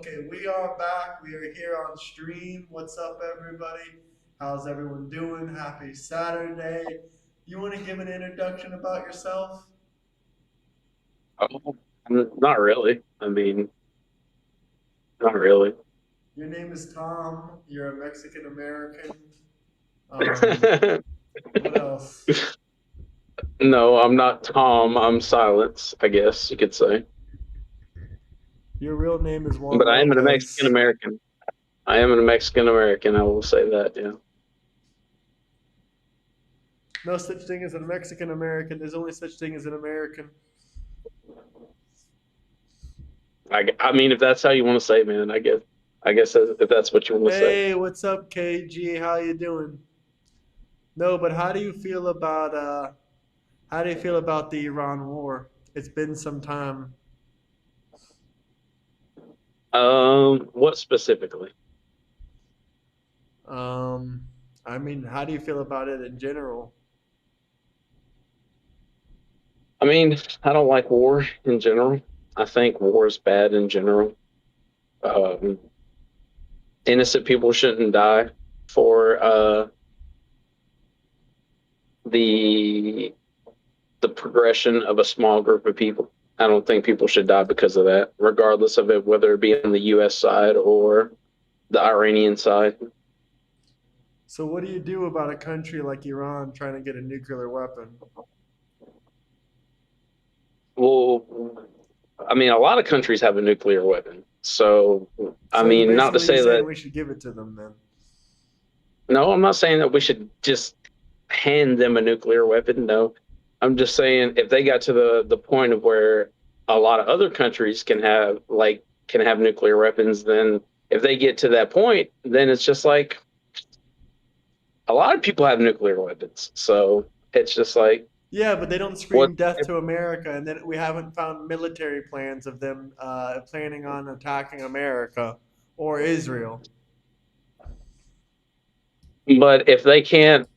Okay, we are back. We are here on stream. What's up, everybody? How's everyone doing? Happy Saturday. You want to give an introduction about yourself? Oh, not really. I mean, not really. Your name is Tom. You're a Mexican American. Um, what else? No, I'm not Tom. I'm Silence, I guess you could say. Your real name is Juan But I am a Mexican Lopez. American. I am a Mexican American. I will say that. Yeah. No such thing as a Mexican American. There's only such thing as an American. I mean, if that's how you want to say, man, I guess. I guess if that's what you want to say. Hey, what's up, KG? How you doing? No, but how do you feel about the Iran war? It's been some time. What specifically? Um, I mean, how do you feel about it in general? I mean, I don't like war in general. I think war is bad in general. Um, Innocent people shouldn't die for the the progression of a small group of people. I don't think people should die because of that, regardless of it, whether it be on the U.S. side or the Iranian side. So, what do you do about a country like Iran trying to get a nuclear weapon? Well, I mean, a lot of countries have a nuclear weapon. So, I So, mean, not to basically, you're say saying that, we should give it to them then? no, I'm not saying that we should just hand them a nuclear weapon. No, I'm just saying if they got to the point of where a lot of other countries can have nuclear weapons, then if they get to that point, then it's just like a lot of people have nuclear weapons. So it's just like Yeah, but they don't what scream death to America, and then we haven't found military plans of them planning on attacking America or Israel. but if they can't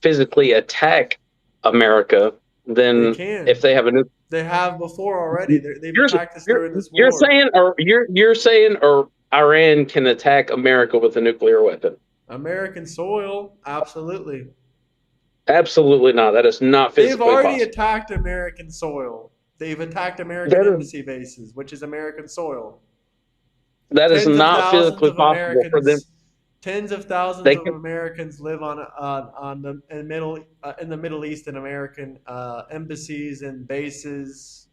physically attack America, They then if can. they have a They have before already. They've you're attacked us you're during this you're war. saying or you're saying or Iran can attack America with a nuclear weapon. American soil, absolutely. Absolutely not. That is not They've physically already possible. attacked American soil. They've attacked American That is embassy bases, which is American soil. that is Tens of not thousands physically of possible for them. Americans, tens of thousands They of can. Americans live on the in the Middle East in American embassies and bases.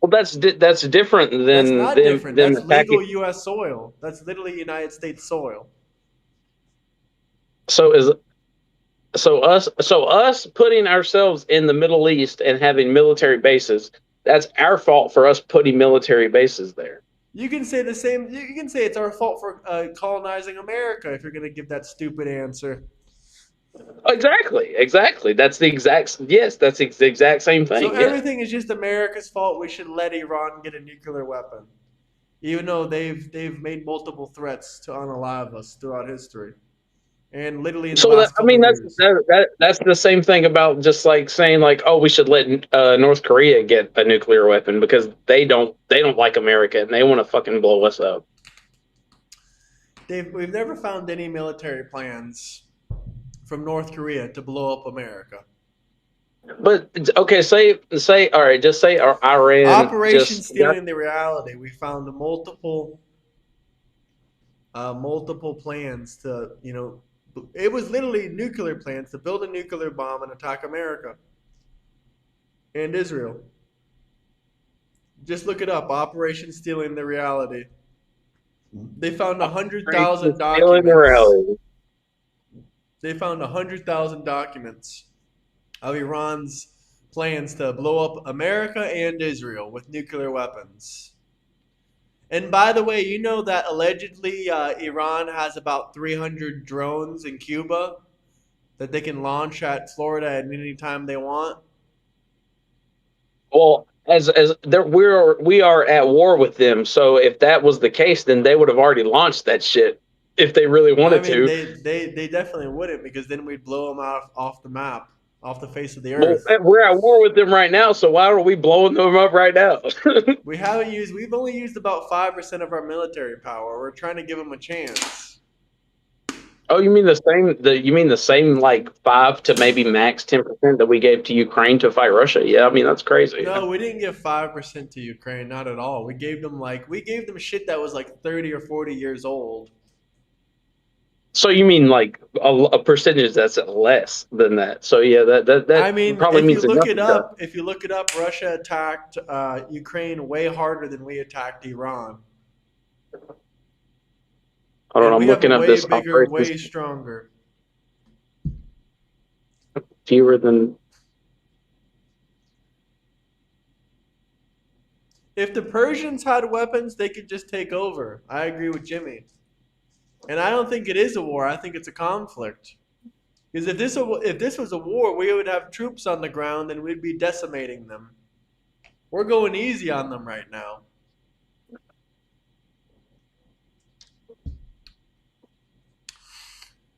Well, that's different That's than not different. them That's attacking. legal U.S. soil. That's literally United States soil. So is so us putting ourselves in the Middle East and having military bases. That's our fault for us putting military bases there. You can say the same. You can say it's our fault for colonizing America if you're going to give that stupid answer. Exactly, exactly. That's the exact yes. That's the exact same So thing. Yeah. everything is just America's fault. We should let Iran get a nuclear weapon, even though they've made multiple threats to unalive us throughout history, and literally in the So that last I couple mean of years. that's the same thing about just like saying like oh we should let North Korea get a nuclear weapon because they don't like America and they want to fucking blow us up. We've never found any military plans from North Korea to blow up America. But okay, say all right, just say Iran Operation just got. Stealing the Reality. We found multiple plans to, it was literally nuclear plans to build a nuclear bomb and attack America and Israel. Just look it up. Operation Stealing the Reality. They found 100,000 Stealing the documents. rally. They found 100,000 documents of Iran's plans to blow up America and Israel with nuclear weapons. And by the way, you know that allegedly Iran has about 300 drones in Cuba that they can launch at Florida at any time they want. Well, as there we are at war with them. So if that was the case, then they would have already launched that shit if they really I wanted mean, to. they definitely wouldn't because then we'd blow them off the map. off the face of the Well, earth. we're at war with them right now, so why are we blowing them up right now? We've only used about 5% of our military power. We're trying to give them a chance. Oh, you mean the same? You mean the same, like 5 to maybe max 10% that we gave to Ukraine to fight Russia? Yeah, I mean that's crazy. No, we didn't give 5% to Ukraine, not at all. We gave them shit that was like 30 or 40 years old. So you mean like a percentage that's less than that? So yeah, that I mean, probably means nothing. if you look it up, Russia attacked Ukraine way harder than we attacked Iran. I don't know. And I'm we have looking a up way this bigger, operation way stronger. fewer than. If the Persians had weapons, they could just take over. I agree with Jimmy. And I don't think it is a war. I think it's a conflict. Because if this was a war, we would have troops on the ground and we'd be decimating them. We're going easy on them right now.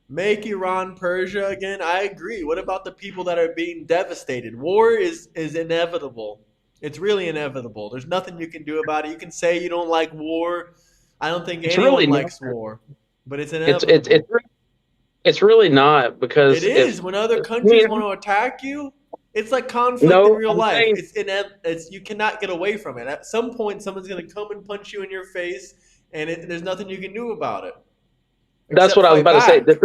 Make Iran Persia again? I agree. What about the people that are being devastated? War is inevitable. It's really inevitable. There's nothing you can do about it. You can say you don't like war. I don't think It's anyone really likes not. war. But it's It's inevitable. it's really not because It if is. When other I countries mean, want to attack you, it's like conflict in no, real I'm life. saying It's you cannot get away from it. At some point, someone's going to come and punch you in your face, and there's nothing you can do about it that's except what I was fight about to say. back.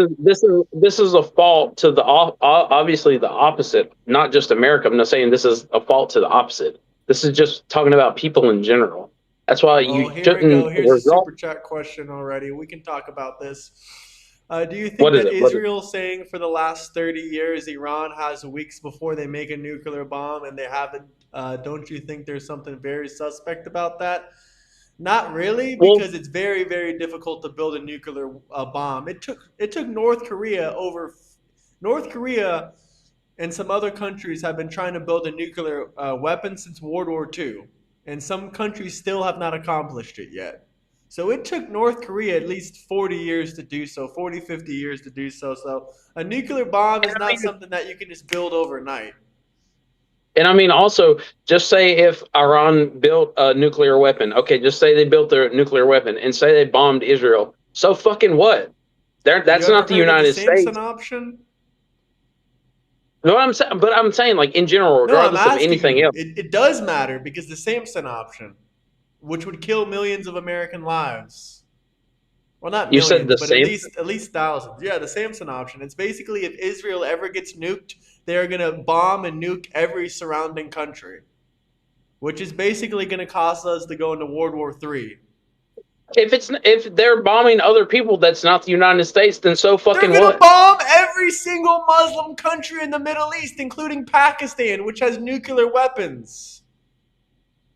This is a fault to the obviously the opposite, not just America. I'm not saying this is a fault to the opposite. This is just talking about people in general. That's why Oh, you here we go. shouldn't Here's a result. super chat question already. We can talk about this. Do you think What is that it? What is Israel saying for the last 30 years Iran has weeks before they make a nuclear bomb and they haven't? Don't you think there's something very suspect about that? Not really, well, because it's very, very difficult to build a nuclear bomb. It took North Korea and some other countries have been trying to build a nuclear weapon since World War II, and some countries still have not accomplished it yet. So it took North Korea at least 40 years to do so, 40, 50 years to do so. So a nuclear bomb is I not mean, something that you can just build overnight. and I mean also just say if Iran built a nuclear weapon, okay, just say they built their nuclear weapon and say they bombed Israel. So fucking what? You That's ever not the heard of the United Samson States. option? No, but I'm saying like in general, No, I'm regardless of asking anything you. else. It does matter because the Samson option, which would kill millions of American lives. Well, not You said millions, the but at same. least thousands. Yeah, the Samson option. It's basically if Israel ever gets nuked, they're gonna bomb and nuke every surrounding country, which is basically gonna cause us to go into World War III. If they're bombing other people, that's not the United States. Then so They're fucking gonna what? bomb every single Muslim country in the Middle East, including Pakistan, which has nuclear weapons.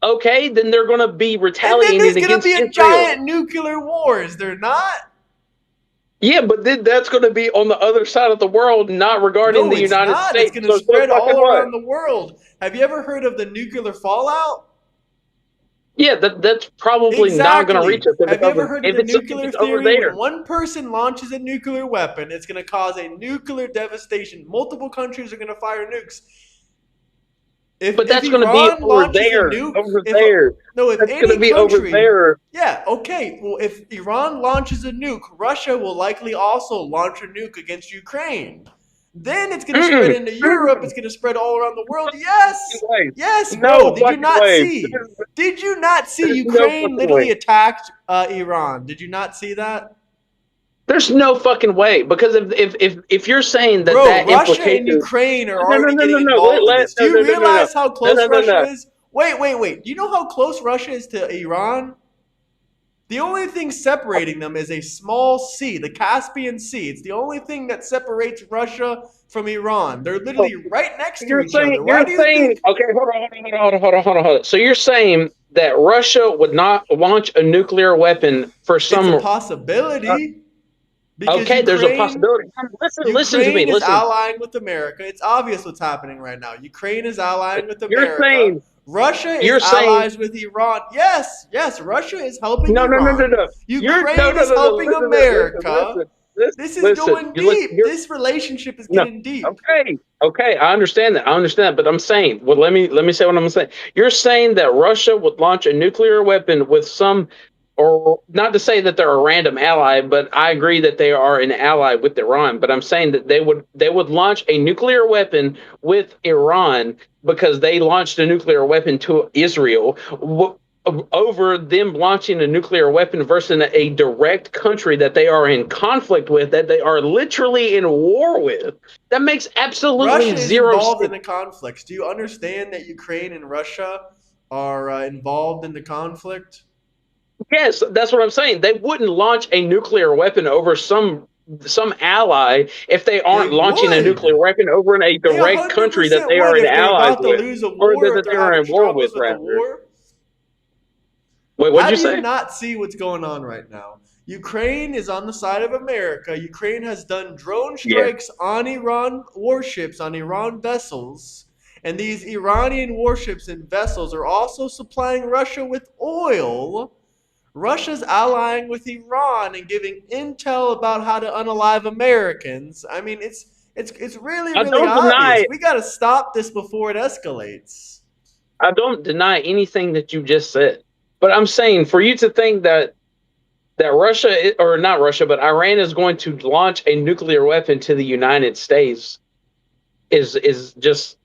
Okay, then they're gonna be And then there's retaliating gonna be against a Israel. giant nuclear war, is there not? Yeah, but then that's gonna be on the other side of the world, not regarding No, the it's United not. It's States. going to So spread fucking all what? around the world. Have you ever heard of the nuclear fallout? Yeah, that's probably not gonna reach Exactly. us Have you ever heard of if the it's nuclear over theory? When there. one person launches a nuclear weapon, it's going to cause a nuclear devastation. Multiple countries are going to fire nukes. But If that's gonna be Iran over launches a there, nuke, over if there. no, if That's gonna any be over country, there. yeah, okay. Well, if Iran launches a nuke, Russia will likely also launch a nuke against Ukraine. Then it's going to spread Mm-mm, into Europe. mm-mm. It's going to spread all around the world. Fucking Yes, way. yes, bro. No Did you fucking not way. see? Did you not see There's no Ukraine fucking way. literally attacked Iran? Did you not see that? There's no fucking way because if you're saying that Bro, that Russia and implication, Ukraine are no no already no no getting no involved in this. Do no you no no no no realize how no close no no Russia no. is? Wait. Do you know how close Russia is to Iran? The only thing separating them is a small sea, the Caspian Sea. It's the only thing that separates Russia from Iran. They're So literally right next to you're each saying other. Why do you think okay, hold on. So you're saying that Russia would not launch a nuclear weapon for it's a some possibility? Because okay, there's a possibility. Listen to me. Ukraine is Listen. allying with America. It's obvious what's happening right now. Ukraine is allying with You're America. saying Russia is you're saying allies with Iran. Yes, Russia is helping no no no no Iran. no. You're no Ukraine no is no no helping listen America. listen. This is listen, going you look, deep. you're This relationship is no. getting deep. Okay, I understand that. But I'm saying, well, let me say what I'm saying. You're saying that Russia would launch a nuclear weapon with some, or not to say that they're a random ally, but I agree that they are an ally with Iran. But I'm saying that they would launch a nuclear weapon with Iran because they launched a nuclear weapon to Israel. Over them launching a nuclear weapon versus a direct country that they are in conflict with, that they are literally in war with. That makes absolutely Russia is zero involved in sense. the conflicts. Do you understand that Ukraine and Russia are involved in the conflict? Yes, that's what I'm saying. They wouldn't launch a nuclear weapon over some ally if they They aren't launching a nuclear would. weapon over in a They direct country that 100% they would are in if they're allies about to with, lose a or war, if that they're they are having in war with, struggles with the rather. war. Wait, what'd How you do you say? not see what's going on right now? Ukraine is on the side of America. Ukraine has done drone Yeah. strikes on Iran warships, on Iran vessels. And these Iranian warships and vessels are also supplying Russia with oil. Russia's allying with Iran and giving intel about how to unalive Americans. I mean, it's really I really don't obvious. deny We got to stop this before it escalates. I don't deny anything that you just said. But I'm saying for you to think that Russia, or not Russia, but Iran is going to launch a nuclear weapon to the United States is just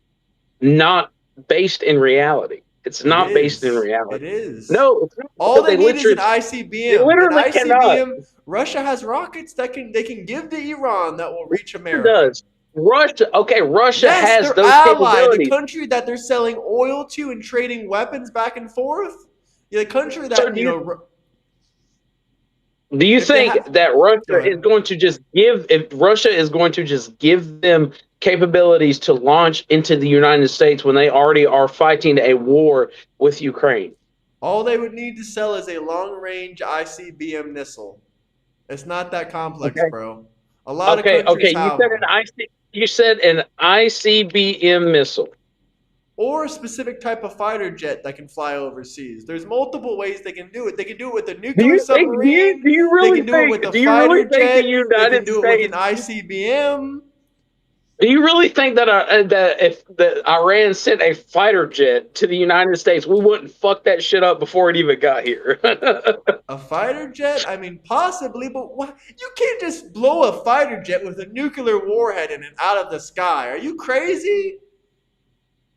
not based in reality. It's It not based in is. It reality. is. No, it's not, All because they need is an they ICBM. An literally cannot. ICBM. Russia has rockets that they can give to Iran that will reach Russia America. does. Russia Yes, has their those ally, the capabilities. country that they're selling oil to and trading weapons back and forth. Yeah, the country So that do you if they think have. that Go Russia is ahead. going to just give if Russia is going to just give them capabilities to launch into the United States when they already are fighting a war with Ukraine? All they would need to sell is a long-range ICBM missile. It's not that complex, Okay. bro. A lot of countries Okay. have them. You said an ICBM missile. Or a specific type of fighter jet that can fly overseas. There's multiple ways they can do it. They can do it with a nuclear submarine. They can do it with a Do you really fighter think the jet. They can United do it with an States ICBM. Do you really think that if Iran sent a fighter jet to the United States, we wouldn't fuck that shit up before it even got here? A fighter jet? I mean, possibly, but what? You can't just blow a fighter jet with a nuclear warhead in it out of the sky. Are you crazy?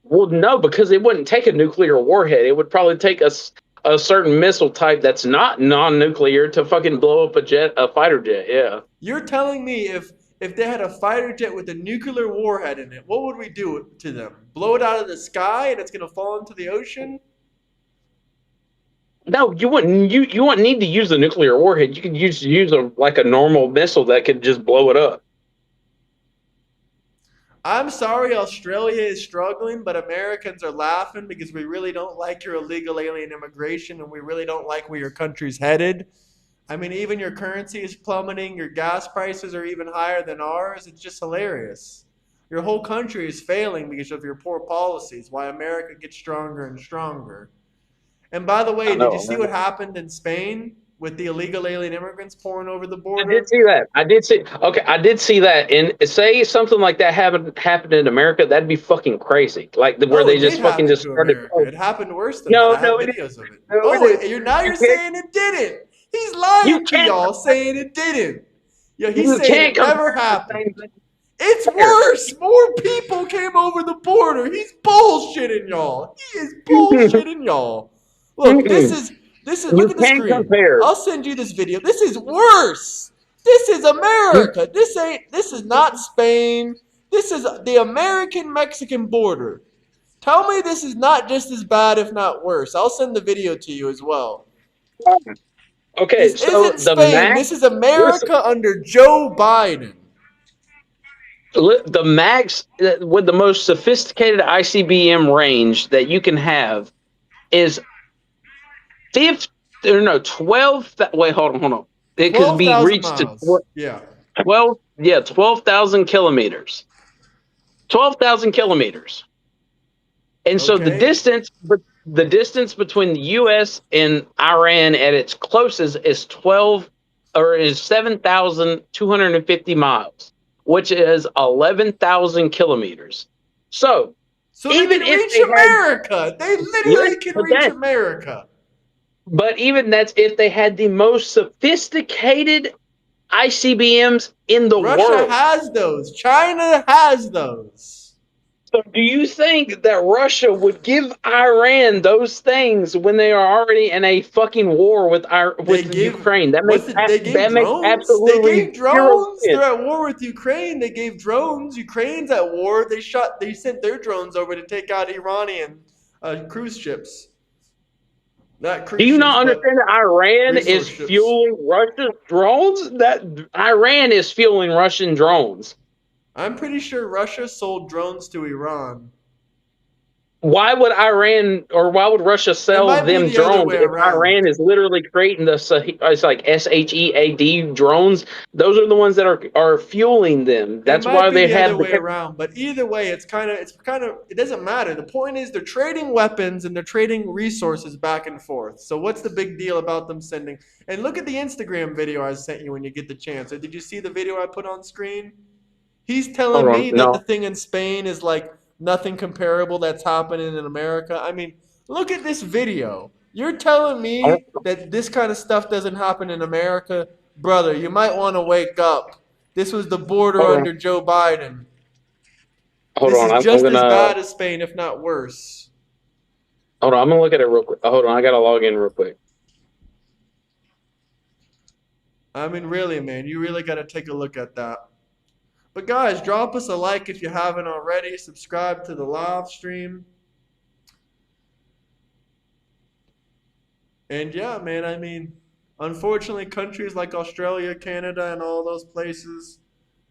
Well, no, because it wouldn't take a nuclear warhead. It would probably take a certain missile type that's not non-nuclear to fucking blow up a fighter jet. Yeah. You're telling me if they had a fighter jet with a nuclear warhead in it, what would we do to them? Blow it out of the sky and it's gonna fall into the ocean? No, you wouldn't. You wouldn't need to use a nuclear warhead. You could use a normal missile that could just blow it up. I'm sorry Australia is struggling, but Americans are laughing because we really don't like your illegal alien immigration and we really don't like where your country's headed. I mean, even your currency is plummeting, your gas prices are even higher than ours. It's just hilarious. Your whole country is failing because of your poor policies, why America gets stronger and stronger. And by the I way, did you know. see what happened in Spain with the illegal alien immigrants pouring over the I did border? see that. I did see. Okay, I did see that. And say something like that happened in America, that'd be fucking crazy. Like where Oh, they it did just fucking happen just to started. America. Oh, It happened worse than that. no, I have no, it videos of didn't. it. No, it Oh, didn't. you're You can't. saying it didn't. He's You lying to can't. y'all, saying it didn't. Yeah, he's You saying can't it compare never the happened. same thing. It's There. worse. More people came over the border. He's bullshitting y'all. He is bullshitting y'all. Look, this is look You at the can't screen. compare. I'll send you this video. This is worse. This is You America. This is not Spain. This is the American Mexican border. Tell me this is not just as bad, if not worse. I'll send the video to you as well. okay? This So isn't Spain. This is listen, America under Joe Biden. the max with the most sophisticated ICBM range that you can have is 50, or no, 12. Wait, hold on. It could be 12,000 reached to miles. Yeah. 12,000 kilometers. 12,000 kilometers. And so Okay. the distance between the U.S. and Iran at its closest is 12. is 7,250 miles, which is 11,000 kilometers. So So they even can if reach they had, America. They yes, literally can but reach America. but even that's if they had the most sophisticated ICBMs in the Russia world. has those. China has those. So do you think that Russia would give Iran those things when they are already in a fucking war with They with gave Ukraine? they gave That makes drones. They absolutely gave zero drones. sense. They're at war with Ukraine. They gave drones. Ukraine's at war. They sent their drones over to take out Iranian cruise ships. Not Do cruise you ships, not but understand that Iran is resource ships. fueling Russia's drones? That Iran is fueling Russian drones. I'm pretty sure Russia sold drones to Iran. Why would Iran or why would Russia It sell might be them the other drones way if around. Iran is literally creating it's like SHEAD drones? Those are the ones that are fueling them. It That's might why be they the other have way the. around, but either way, it doesn't matter. The point is they're trading weapons and they're trading resources back and forth. So what's the big deal about them sending? And look at the Instagram video I sent you when you get the chance. Did you see the video I put on screen? He's Hold telling on, me that the no. thing in Spain is like nothing comparable that's happening in America. I mean, look at this video. You're telling me that this kind of stuff doesn't happen in America? Brother, you might want to wake up. This was the border Hold on, under Joe Biden. hold This on. is I'm just as gonna bad as Spain, if not worse. hold on. I'm gonna look at it real quick. Hold on, I gotta log in real quick. I mean, really, man, you really got to take a look at that. But guys, drop us a like if you haven't already. Subscribe to the live stream. And yeah, man, I mean, unfortunately, countries like Australia, Canada, and all those places,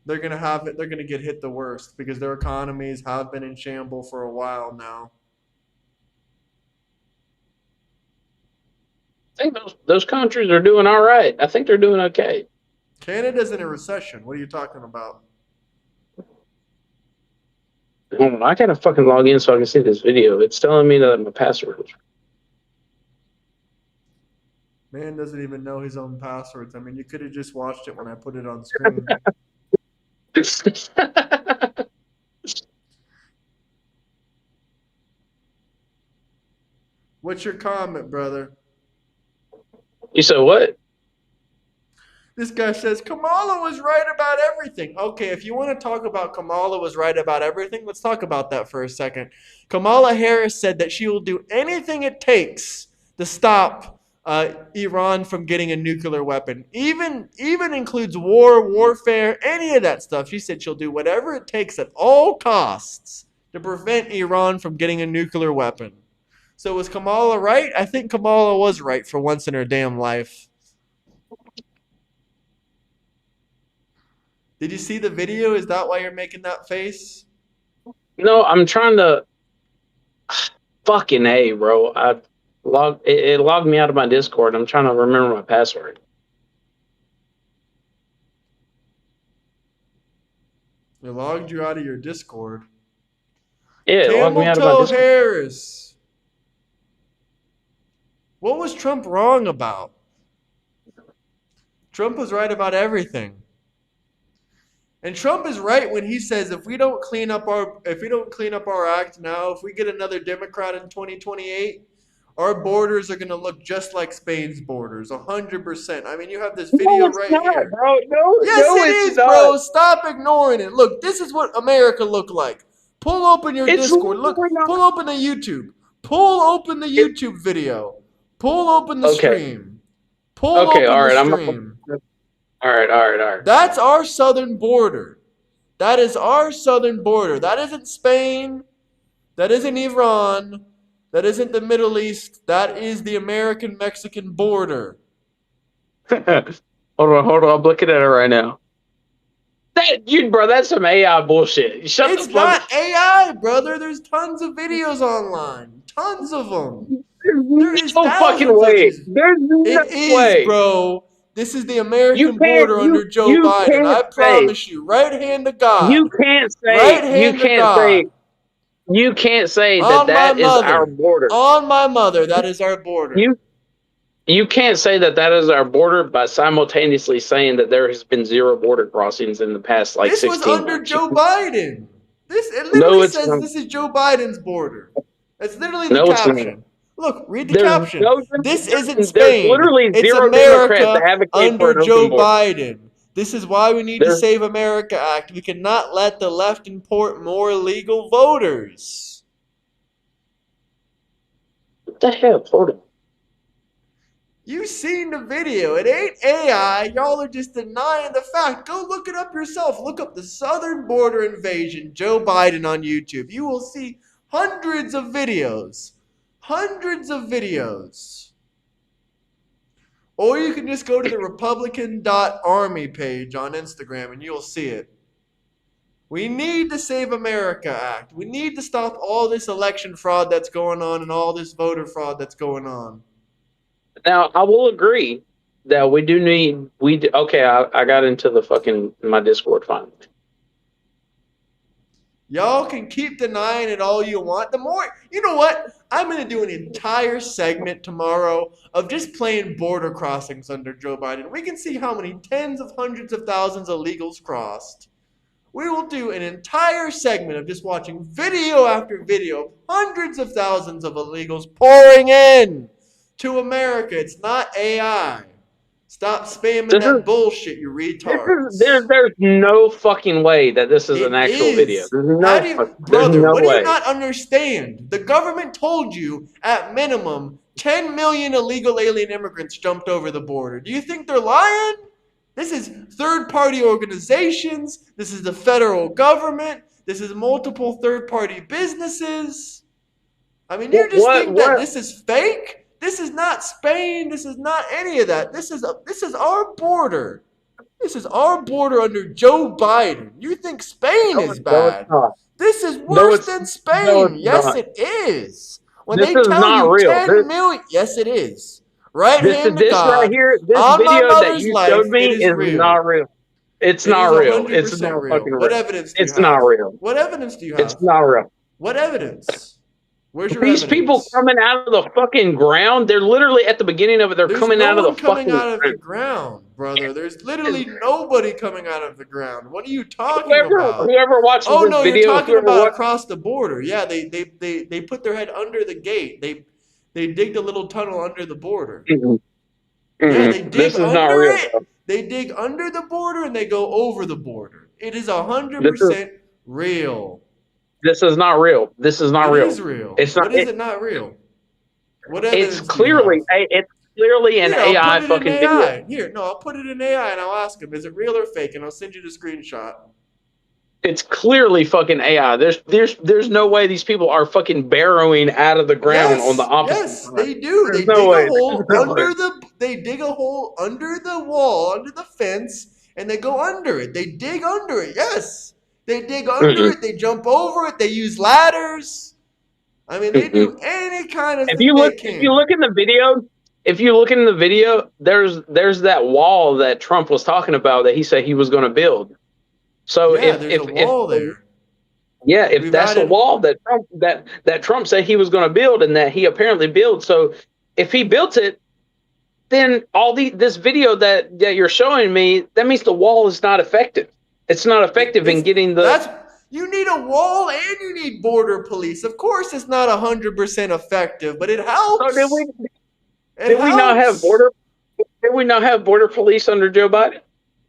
they're gonna get hit the worst because their economies have been in shambles for a while now. I think those countries are doing all right. I think they're doing okay. Canada's in a recession. What are you talking about? Hold on, I gotta fucking log in so I can see this video. It's telling me that my password is. Man doesn't even know his own passwords. I mean, you could have just watched it when I put it on screen. What's your comment, brother? You said what? This guy says Kamala was right about everything. Okay, if you want to talk about Kamala was right about everything, let's talk about that for a second. Kamala Harris said that she will do anything it takes to stop Iran from getting a nuclear weapon. Even includes warfare, any of that stuff. She said she'll do whatever it takes at all costs to prevent Iran from getting a nuclear weapon. So was Kamala right? I think Kamala was right for once in her damn life. Did you see the video? Is that why you're making that face? No, I'm trying to. Fucking A, bro. It logged me out of my Discord. I'm trying to remember my password. It logged you out of your Discord. Yeah, it logged me Camel out of my Toe Discord. Harris. What was Trump wrong about? Trump was right about everything. And Trump is right when he says if we don't clean up our act now, if we get another Democrat in 2028, our borders are going to look just like Spain's borders, 100%. I mean, you have this video No, it's right not, here. bro. No, Yes, no, it it's is, not. bro. Stop ignoring it. Look, this is what America looked like. Pull open your It's Discord. Look, literally not. pull open the YouTube. Pull open the YouTube video. Pull open the Okay. stream. Pull Okay, open all right. the I'm stream. all right. That's our southern border. That is our southern border. That isn't Spain. That isn't Iran. That isn't the Middle East. That is the American-Mexican border. Hold on. I'm looking at it right now. Bro, that's some AI bullshit. Shut It's the fuck not AI, brother. There's tons of videos online. Tons of them. There is no fucking thousands of way. these. There's no It is, way. bro. This is the You American can't. border under Joe You Biden. I can't say. promise you. Right hand to God. You can't Right say. hand to God. You can't say On my that is our mother. border. On my mother, that is our border. You You can't say that that is our border by simultaneously saying that there has been zero border crossings in the past like This was 16 under months. Joe Biden. It No, literally it's says not. this is Joe Biden's border. That's literally the No, it's not. caption. Look, read the There's caption. no. This isn't There's Spain. literally It's zero Democrats that America advocate for under an open Joe border. Biden. This is why we need to There's Save America Act. We cannot let the left import more illegal voters. what the hell? Hold on. You seen the video. It ain't AI. Y'all are just denying the fact. Go look it up yourself. Look up the southern border invasion, Joe Biden on YouTube. You will see hundreds of videos. Hundreds of videos. Or you can just go to the Republican.Army page on Instagram and you'll see it. We need the Save America Act. We need to stop all this election fraud that's going on and all this voter fraud that's going on. Now, I will agree that we do need. Okay, I got into the fucking my Discord finally. Y'all can keep denying it all you want. The more, you know what? I'm going to do an entire segment tomorrow of just playing border crossings under Joe Biden. We can see how many tens of hundreds of thousands of illegals crossed. We will do an entire segment of just watching video after video of hundreds of thousands of illegals pouring in to America. It's not AI. Stop spamming This that is bullshit, you retards. there's no fucking way that this is an It actual video. is. How do you, There's brother, no what do you way. not understand? The government told you at minimum 10 million illegal alien immigrants jumped over the border. Do you think they're lying? This is third party organizations. This is the federal government. This is multiple third party businesses. I mean, you just think that this is fake? This is not Spain. This is not any of that. This is our border. This is our border under Joe Biden. You think Spain is bad? This is worse than Spain. Yes, it is. When This they is tell not you real. 10 million, yes, it is. Right hand to This right God. here, this On my video that mother's you life, showed me it is is real. not real. It's It not is real. It's 100% not real. fucking What real. evidence do you It's have? not real. What evidence do you It's have? not real. What evidence? Where's your These evidence? people coming out of the fucking ground, they're literally at the beginning of it, they're There's coming no out of the one coming fucking out of the ground, brother. There's literally nobody coming out of the ground. What are you talking about? Whoever watches Oh this no, you're video, talking whoever about watches, across the border. Yeah, they put their head under the gate. They digged a little tunnel under the border. Yeah, they dig this is not under real, it. bro. They dig under the border and they go over the border. It is This is 100% real. this is not real. This is not It real. is real. It's not. What is it not real? What It's evidence do you have? clearly an Here, I'll AI put it in fucking video. AI. Here, no, I'll put it in AI and I'll ask him, is it real or fake? And I'll send you the screenshot. It's clearly fucking AI. There's no way these people are fucking burrowing out of the ground on the opposite Yes, side. they do. There's They no dig way. a hole There's no under way. the. They dig a hole under the wall, under the fence, and they go under it. They dig under it. Yes, they dig under it. They jump over it. They use ladders. I mean, they do any kind of thing they can. If you look in the video, there's that wall that Trump was talking about that he said he was going to build. So yeah, there's a wall there. Yeah, if We've that's the added- wall that Trump said he was going to build and that he apparently built. So if he built it, then this video that you're showing me, that means the wall is not effective. It's not effective in getting the. You need a wall and you need border police. Of course, it's not 100% effective, but it helps. So did we not have border police under Joe Biden?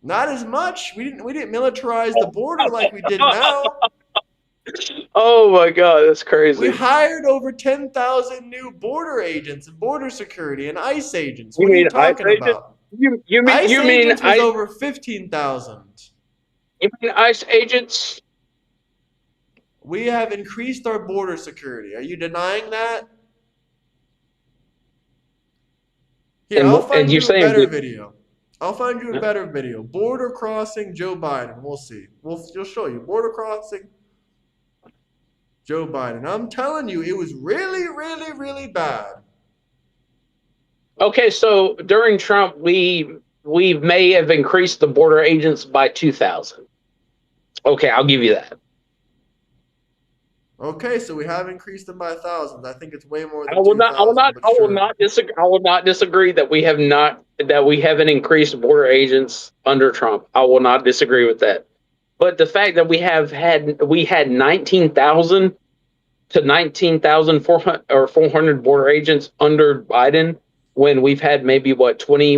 Not as much. We didn't militarize the border like we did now. Oh my God, that's crazy. We hired over 10,000 new border agents and border security and ICE agents. What are you talking about? You mean agents was over 15,000. You mean ICE agents? We have increased our border security. Are you denying that? Here, I'll find you a better video. I'll find you a better video. Border crossing Joe Biden. We'll see. We'll show you. Border crossing Joe Biden. I'm telling you, it was really, really, really bad. Okay, so during Trump, we may have increased the border agents by 2,000. Okay, I'll give you that. Okay, so we have increased them by thousands. I think it's way more I than will not. I will 2,000, not. but I will sure. not disagree. I will not disagree that we have not. That we haven't increased border agents under Trump. I will not disagree with that. But the fact that we had 19,000 to 19,400 or 400 border agents under Biden when we've had maybe what Look, here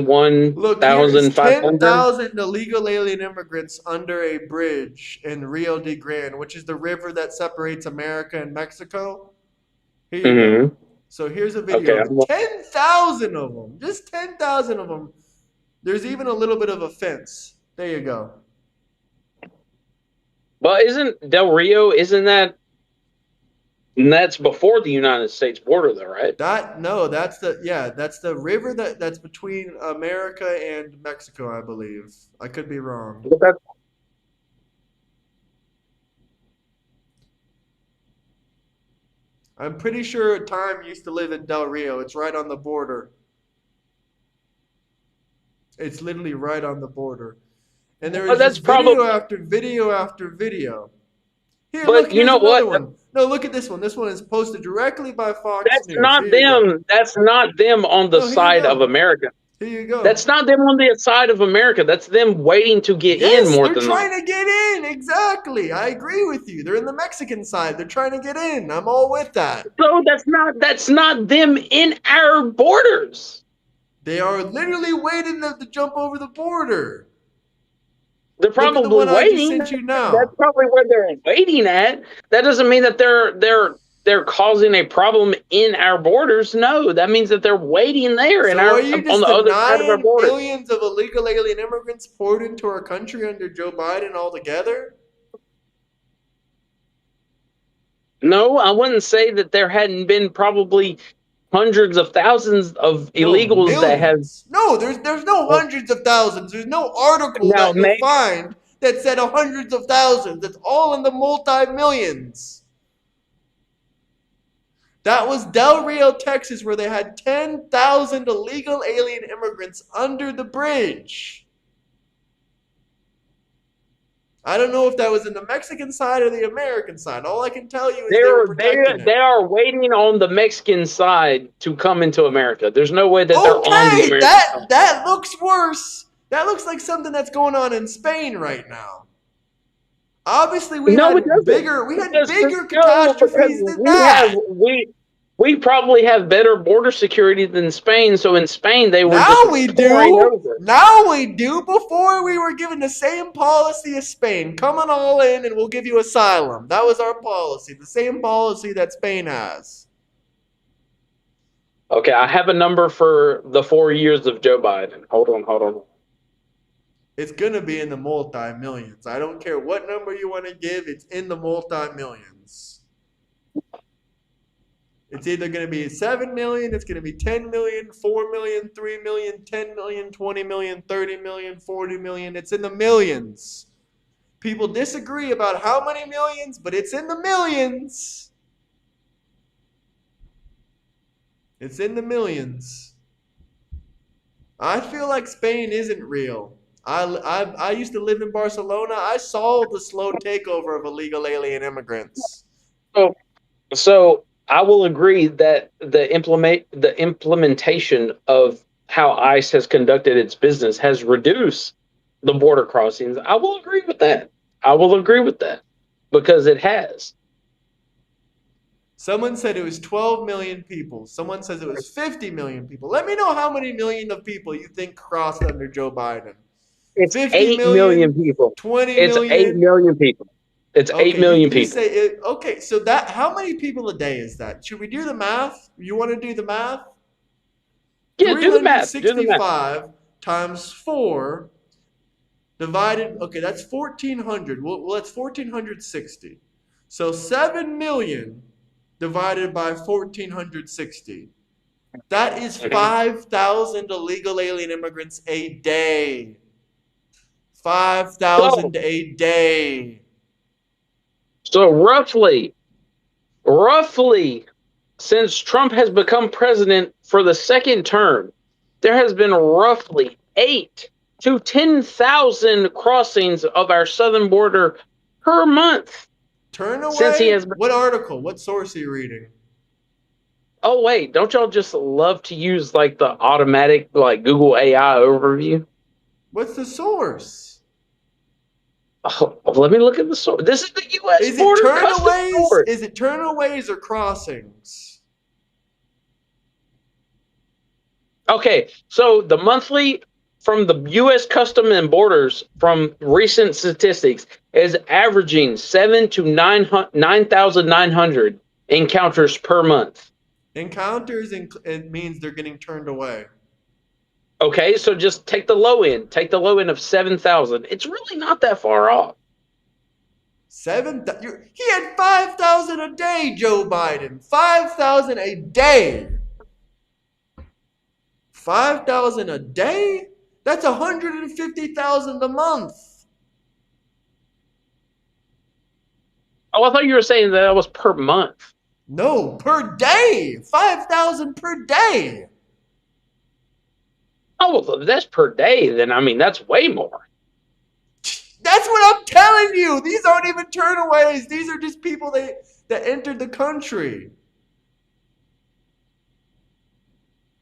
is 21,500. 10,000 illegal alien immigrants under a bridge in Rio de Grande, which is the river that separates America and Mexico. Here you go. Mm-hmm. So here's a video Okay. of 10,000 of them. Just 10,000 of them. There's even a little bit of a fence. There you go. But isn't Del Rio? Isn't that? And that's before the United States border, though, right? That no, that's the river that's between America and Mexico, I believe. I could be wrong. But that, I'm pretty sure Time used to live in Del Rio. It's right on the border. It's literally right on the border. And there but is that's just video probably. after video after video. Here, look, But you here's know another what? one. No, look at this one. This one is posted directly by Fox That's News. not Here you go. them. That's not them on the No, here you side of go. America. Here you go. That's not them on the side of America. That's them waiting to get in Yes, more they're than that. trying to get in. Exactly. I agree with you. They're in the Mexican side. They're trying to get in. I'm all with that. So that's not them in our borders. They are literally waiting to jump over the border. They're Look at the probably one I just waiting. sent you That's now. probably where they're waiting at. That doesn't mean that they're causing a problem in our borders. No, that means that they're waiting there in So our are you on just the other side of our denying border. millions of illegal alien immigrants poured into our country under Joe Biden altogether? No, I wouldn't say that there hadn't been probably hundreds of thousands of No, illegals that have. millions. No, there's no hundreds of thousands. There's no article Now, that you'll maybe find that said hundreds of thousands. It's all in the multi-millions. That was Del Rio, Texas, where they had 10,000 illegal alien immigrants under the bridge. I don't know if that was in the Mexican side or the American side. All I can tell you is they were they're protecting they it. are waiting on the Mexican side to come into America. There's no way that they're on the Okay, American side. that looks worse. That looks like something that's going on in Spain right now. Obviously, No, it doesn't. we had Because bigger no, because catastrophes than that. we probably have better border security than Spain. So in Spain, they were just Now we pouring do. over. Now we do. Before we were given the same policy as Spain. Come on all in and we'll give you asylum. That was our policy. The same policy that Spain has. Okay, I have a number for the 4 years of Joe Biden. Hold on. It's going to be in the multi-millions. I don't care what number you want to give. It's in the multi-millions. It's either going to be 7 million, it's going to be 10 million, 4 million, 3 million, 10 million, 20 million, 30 million, 40 million. It's in the millions. People disagree about how many millions, but it's in the millions. It's in the millions. I feel like Spain isn't real. I used to live in Barcelona. I saw the slow takeover of illegal alien immigrants. So, so I will agree that the implementation of how ICE has conducted its business has reduced the border crossings. I will agree with that. I will agree with that because it has. Someone said it was 12 million people. Someone says it was 50 million people. Let me know how many million of people you think crossed under Joe Biden. It's 50 8 million million, people. 20 It's 8 million. million people. It's 8 Okay, million you people. say it. Okay, so that how many people a day is that? Should we do the math? You want to do the math? Yeah, do the math. Do the math. 365 times 4 divided. Okay, that's 1,400. Well, that's 1,460. So 7 million divided by 1,460. That is 5,000 illegal alien immigrants a day. So, 5,000 a day. so roughly, since Trump has become president for the second term, there has been roughly 8 to 10,000 crossings of our southern border per month. Turn since he away? has. What article? What source are you reading? Oh wait, don't y'all just love to use like the automatic like Google AI overview? What's the source? Oh, let me look at the source. This is the U.S. Is it Border Customs turnaways? Board. Is it turnaways or crossings? Okay, so the monthly from the U.S. Custom and Borders from recent statistics is averaging 7 to 9,900 encounters per month. Encounters, it means they're getting turned away. Okay, so just take the low end. Take the low end of 7,000. It's really not that far off. He had 5,000 a day, Joe Biden. 5,000 a day. 5,000 a day? That's 150,000 a month. Oh, I thought you were saying that was per month. No, per day. 5,000 per day. Oh, well, if that's per day, then I mean, that's way more. That's what I'm telling you. These aren't even turnaways. These are just people that entered the country.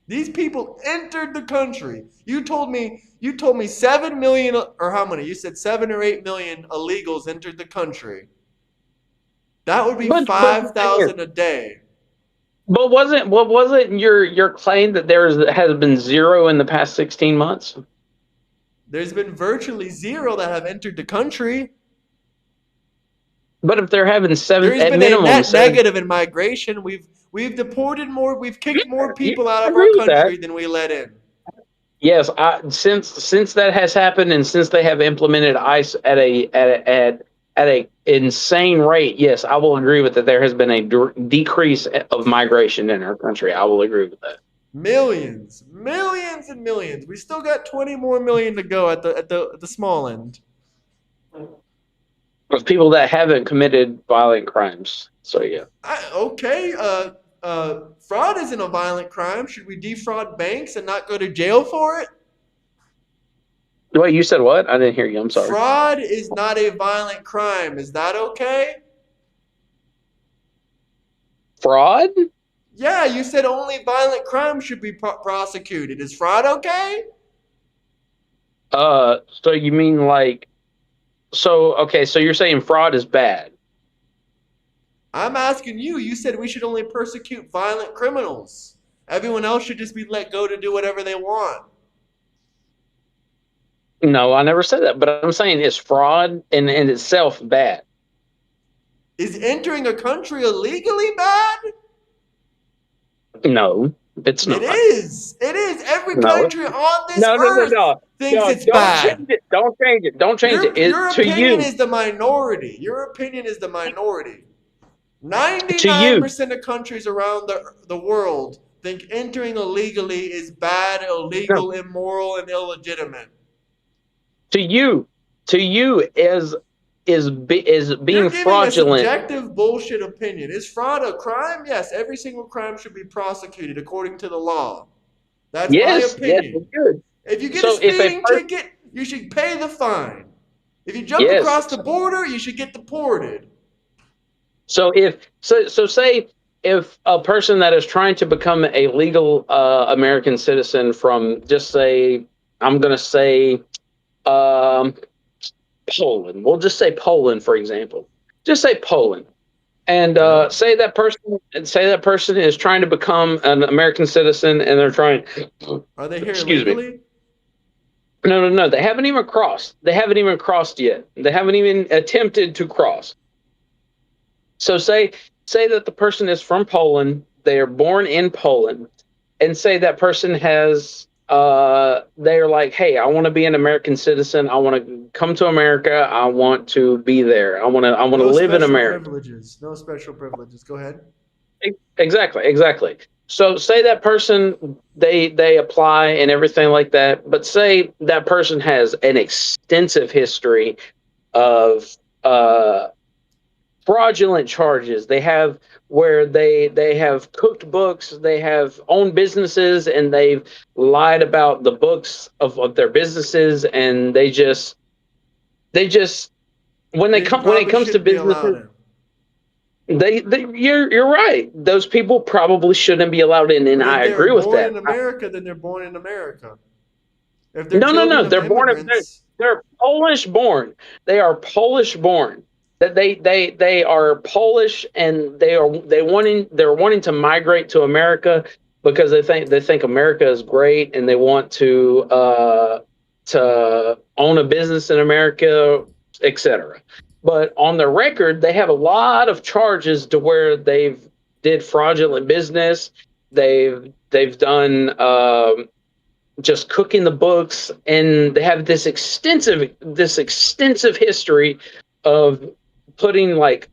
These people entered the country. You told me 7 million, or how many? You said 7 or 8 million illegals entered the country. That would be But 5,000 a day. But wasn't your claim that has been zero in the past 16 months? There's been virtually zero that have entered the country. But if they're having seven There's at been minimum, a net seven, negative in migration. We've deported more. We've kicked more people out I of our agree with that. country than we let in. Yes, since that has happened and since they have implemented ICE at a insane rate, yes, I will agree with that. There has been a decrease of migration in our country. I will agree with that. Millions, millions, and millions. We still got 20 more million to go at the small end. Of people that haven't committed violent crimes. So yeah. Okay. Fraud isn't a violent crime. Should we defraud banks and not go to jail for it? Wait, you said what? I didn't hear you. I'm sorry. Fraud is not a violent crime. Is that okay? Fraud? Yeah, you said only violent crimes should be prosecuted. Is fraud okay? So you mean like, okay, so you're saying fraud is bad? I'm asking you. You said we should only persecute violent criminals. Everyone else should just be let go to do whatever they want. No, I never said that, but I'm saying is fraud in itself bad? Is entering a country illegally bad? No, it's not. It is. It is. Every No. country on this earth thinks it's don't bad. Change it. Don't change it. Don't change it. Your To opinion you. is the minority. Your opinion is the minority. To 99% of countries around the world think entering illegally is bad, illegal, immoral, and illegitimate. To you is being You're giving fraudulent. a subjective bullshit opinion. Is fraud a crime? Yes, every single crime should be prosecuted according to the law. That's my opinion. Yes, if you get a speeding ticket, you should pay the fine. If you jump across the border, you should get deported. So say if a person that is trying to become a legal American citizen from, just say, I'm going to say Poland. We'll just say Poland, for example. Just say Poland. And say that person is trying to become an American citizen, and they're trying. Are they here legally? No. They haven't even crossed. They haven't even crossed yet. They haven't even attempted to cross. So say that the person is from Poland. They are born in Poland, and say that person has. They're like, hey, I want to be an American citizen. I want to come to America. I want to be there. I want to live in America. No special privileges. Go ahead. Exactly. So say that person, they apply and everything like that, but say that person has an extensive history of fraudulent charges. They have where they have cooked books, they have owned businesses, and they've lied about the books of their businesses, and they just when it comes to businesses. you're right. Those people probably shouldn't be allowed in, and But if I they're agree with born that. in America, then they're born in America. If they're No, no, children no. of They're born. immigrants, They're Polish born. They are Polish born. That they are Polish, and they're wanting to migrate to America because they think America is great, and they want to own a business in America, etc. But on their record, they have a lot of charges to where they've did fraudulent business. They've done just cooking the books, and they have this extensive history of putting like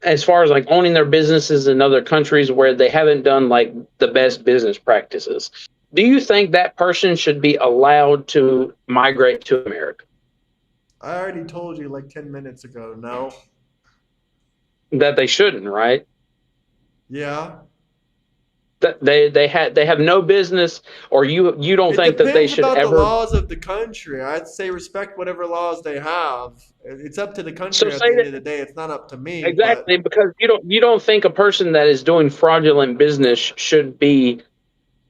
as far as like owning their businesses in other countries where they haven't done like the best business practices. Do you think that person should be allowed to migrate to America? I already told you like 10 minutes ago. No. That they shouldn't, right? Yeah. That they have no business, or you don't It think that they depends should about the ever. laws of the country. I'd say respect whatever laws they have. It's up to the So country at the say end that of the day. It's not up to me, but exactly, because you don't think a person that is doing fraudulent business should be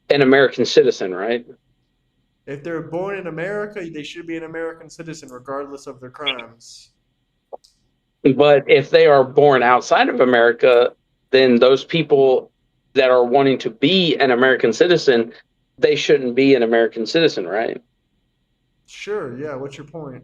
an American citizen, right? if they're born in America, they should be an American citizen regardless of their crimes. But if they are born outside of America, then those people that are wanting to be an American citizen, they shouldn't be an American citizen, right? Sure, yeah, what's your point?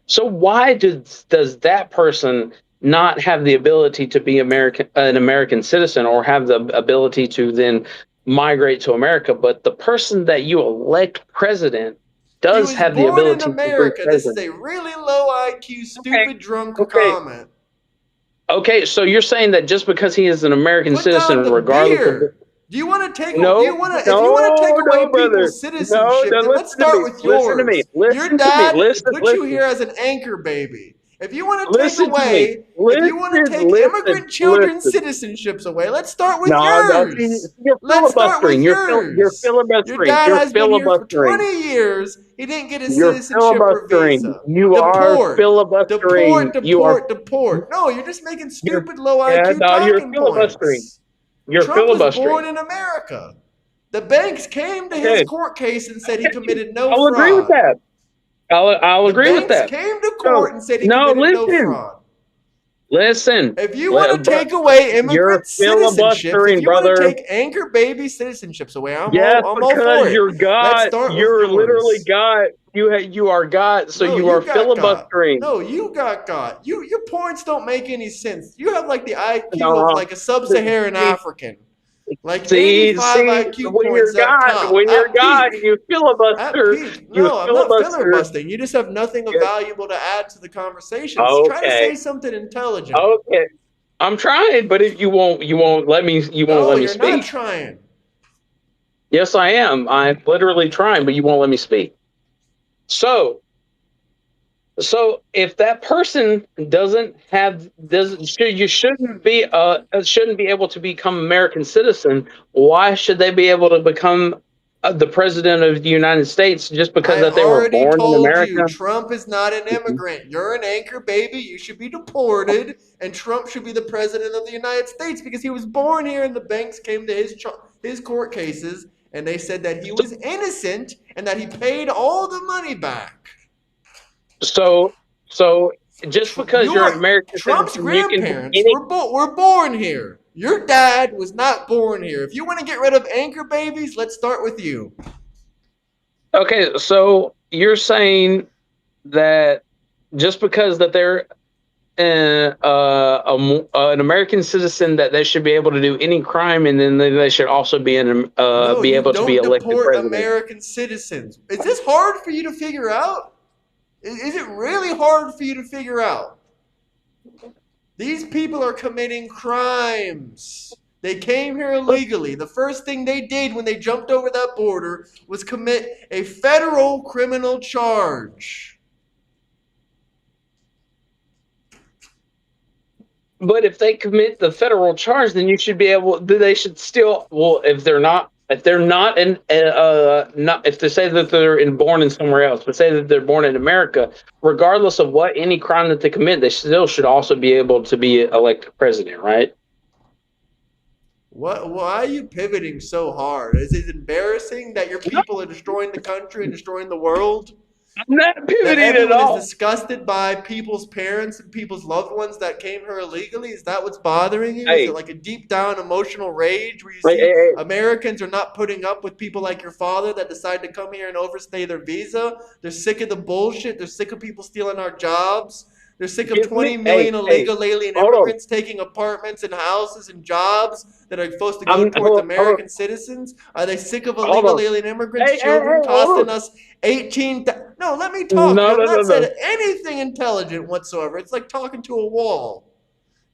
So why does that person not have the ability to be an American citizen, or have the ability to then migrate to America? But the person that you elect president He does was have the born in ability to be America. This is president. a really low IQ, Okay, stupid, drunk okay, comment. okay. So you're saying that just because he is an American Put down citizen, the regardless of beer. Do you want to take? Do no, you want to? If you want to take no, away no, brother. people's No, citizenship, no, then let's listen to start me. with Listen to me. yours. Your Listen to me. dad Listen, put you listen. here as an anchor baby. If you want to take Listen to me. away, if you want to Listen, take listen, immigrant children's listen. citizenships away, let's start with No, no, see, yours. you're Let's start with filibustering. You're yours. Your filibustering. dad You're has been here for filibustering. 20 years. He didn't get a You're citizenship or filibustering. visa. You are Deport. Deport, filibustering. You are. deport, deport. No, you're just making You're. stupid low Yeah, IQ no, you're talking filibustering. points. You're Trump was born filibustering. in America. The banks came to his Okay. court case and said he committed no I'll agree with fraud. that. I'll The agree with banks that. came to So court and said he no, committed no listen, fraud. listen. If you want to take away You're immigrant citizenships, if filibustering, you want to brother. take anchor baby citizenships away, Yes, I'm all because for it. you're Let's God. start with You're literally yours. God. You are God. So No, you are you got. filibustering. No, you got. Your points don't make any sense. You have like the IQ of No, like a sub-Saharan see, African. Like see, 85 see. IQ points at top, When you're at God, peak. you At filibuster. peak. You No, I'm not filibuster. filibustering. You just have nothing of Yes. valuable to add to the conversation. Try to Okay, say something intelligent. okay. I'm trying, but if you won't let me, you won't No, let me you're not speak. trying. Yes, I am. I'm literally trying, but you won't let me speak. So, so if that person shouldn't be able to become American citizen, why should they be able to become the president of the United States just because I that they were already born in told you, America? Trump is not an immigrant. You're an anchor baby. You should be deported, and Trump should be the president of the United States because he was born here, and the banks came to his court cases, and they said that he was innocent and that he paid all the money back. So, so just because you're an American Trump's citizen, you can do grandparents any. were born here. Your dad was not born here. If you want to get rid of anchor babies, let's start with you. Okay, so you're saying that just because that they're an American citizen, that they should be able to do any crime, and then they should also be No, be you able to be don't elected deport president. American citizens. Is this hard for you to figure out? Is it really hard for you to figure out? These people are committing crimes. They came here illegally. The first thing they did when they jumped over that border was commit a federal criminal charge. But if they commit the federal charge, then you should be able. They should still. Well, if they're not if they're not in, not if they say that they're born in somewhere else, but say that they're born in America, regardless of what any crime that they commit, they still should also be able to be elected president, right? What? Why are you pivoting so hard? Is it embarrassing that your No, people are destroying the country and destroying the world? I'm not That pivoting at everyone is all. disgusted by people's parents and people's loved ones that came here illegally? Is that what's bothering you? Is it Hey, like a deep down emotional rage where you hey, see hey, Americans are not putting up with people like your father that decide to come here and overstay their visa? They're sick of the bullshit. They're sick of people stealing our jobs. They're sick of give 20 me, hey, million hey, illegal alien hold on. immigrants taking apartments and houses and jobs that are supposed to go towards Hold American citizens. Are they sick of on, hold illegal on. alien immigrants' Hey, hey, children hey, hold costing on. us 18? No, let me talk. You No, have no, no, not said no. anything intelligent whatsoever. It's like talking to a wall.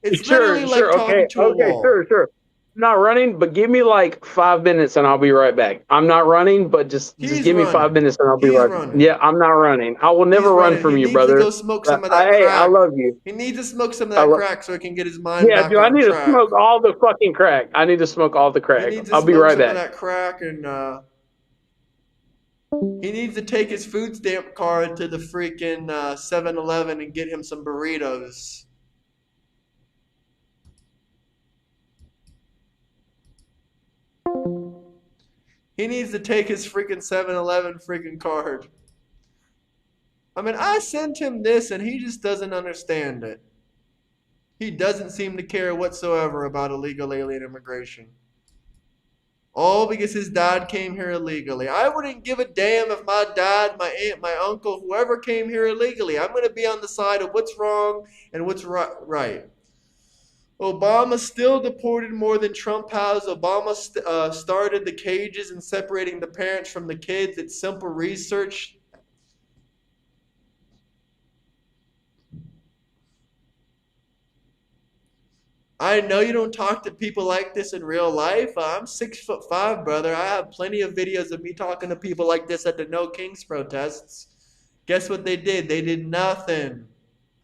It's literally Sure, like sure. talking Okay, to a okay, wall. sure, sure. I'm not running, but give me like 5 minutes and I'll be right back. I'm not running, but just He's give me five running. minutes and I'll be He's right. running. Yeah, I'm not running. I will He's never run running. He from you, needs to go brother. smoke some of that Hey, I crack. love you. He needs to smoke some of I that love. crack so he can get his mind Yeah, back dude. I on need to track. smoke all the fucking crack. I need to smoke all the He crack. needs to I'll be smoke right some of back. that crack and he needs to take his food stamp card to the freaking 7-Eleven and get him some burritos. He needs to take his freaking 7-Eleven freaking card. I mean, I sent him this and he just doesn't understand it. He doesn't seem to care whatsoever about illegal alien immigration. All because his dad came here illegally. I wouldn't give a damn if my dad, my aunt, my uncle, whoever came here illegally. I'm going to be on the side of what's wrong and what's right. Obama still deported more than Trump has. Obama started the cages and separating the parents from the kids. It's simple research. I know you don't talk to people like this in real life. I'm 6'5", brother. I have plenty of videos of me talking to people like this at the No Kings protests. Guess what they did? They did nothing.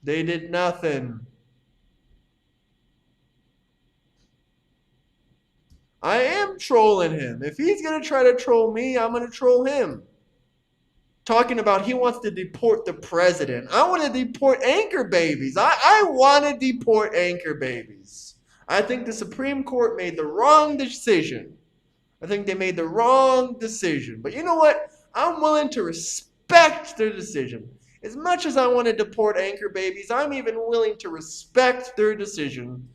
They did nothing. I am trolling him. If he's gonna try to troll me, I'm gonna troll him. Talking about he wants to deport the president. I want to deport anchor babies. I want to deport anchor babies. I think the Supreme Court made the wrong decision. I think they made the wrong decision. But you know what? I'm willing to respect their decision. As much as I want to deport anchor babies, I'm even willing to respect their decision.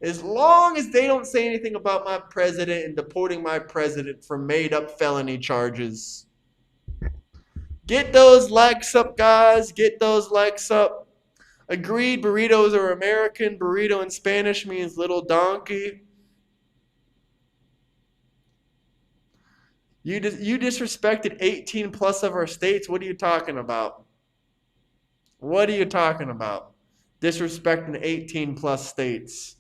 As long as they don't say anything about my president and deporting my president for made up felony charges. Get those likes up, guys. Get those likes up. Agreed, burritos are American. Burrito in Spanish means little donkey. You disrespected 18 plus of our states. What are you talking about? What are you talking about? Disrespecting 18 plus states.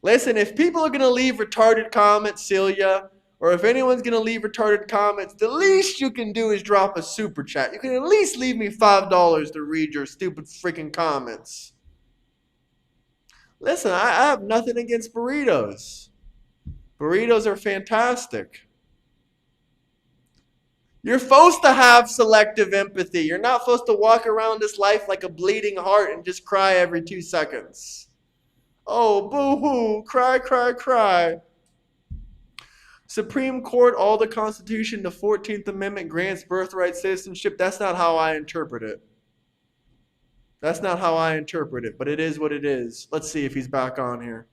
Listen, if people are going to leave retarded comments, Celia, or if anyone's going to leave retarded comments, the least you can do is drop a super chat. You can at least leave me $5 to read your stupid freaking comments. Listen, I have nothing against burritos. Burritos are fantastic. You're supposed to have selective empathy. You're not supposed to walk around this life like a bleeding heart and just cry every 2 seconds. Oh, boo-hoo, cry, cry, cry. Supreme Court, all the Constitution, the 14th Amendment grants birthright citizenship. That's not how I interpret it. That's not how I interpret it, but it is what it is. Let's see if he's back on here.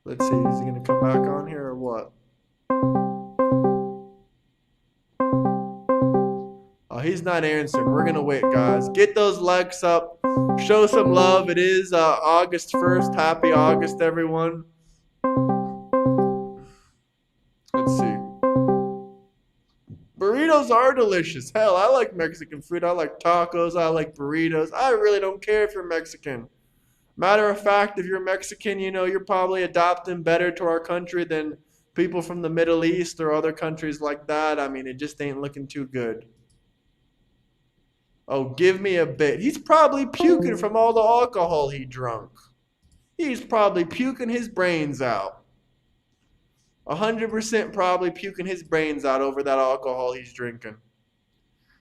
Let's see, is he going to come back on here or what? Oh, he's not answering. We're going to wait, guys. Get those likes up. Show some love. It is August 1st. Happy August, everyone. Let's see. Burritos are delicious. Hell, I like Mexican food. I like tacos. I like burritos. I really don't care if you're Mexican. Matter of fact, if you're Mexican, you know, you're probably adapting better to our country than people from the Middle East or other countries like that. I mean, it just ain't looking too good. Oh, give me a bit. He's probably puking from all the alcohol he drunk. He's probably puking his brains out. 100% probably puking his brains out over that alcohol he's drinking.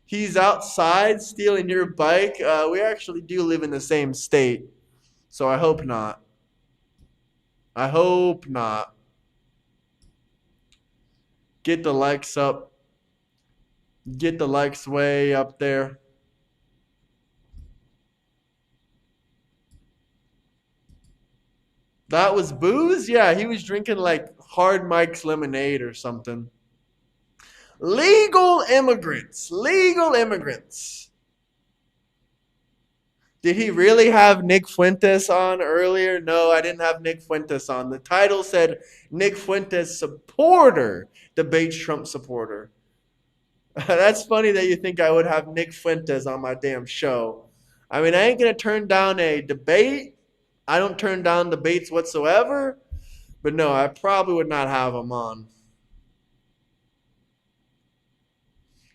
He's outside stealing your bike. We actually do live in the same state, so I hope not. I hope not. Get the likes up. Get the likes way up there. That was booze? Yeah, he was drinking like Hard Mike's lemonade or something. Legal immigrants. Legal immigrants. Did he really have Nick Fuentes on earlier? No, I didn't have Nick Fuentes on. The title said Nick Fuentes supporter debates Trump supporter. That's funny that you think I would have Nick Fuentes on my damn show. I mean, I ain't going to turn down a debate. I don't turn down debates whatsoever. But no, I probably would not have him on.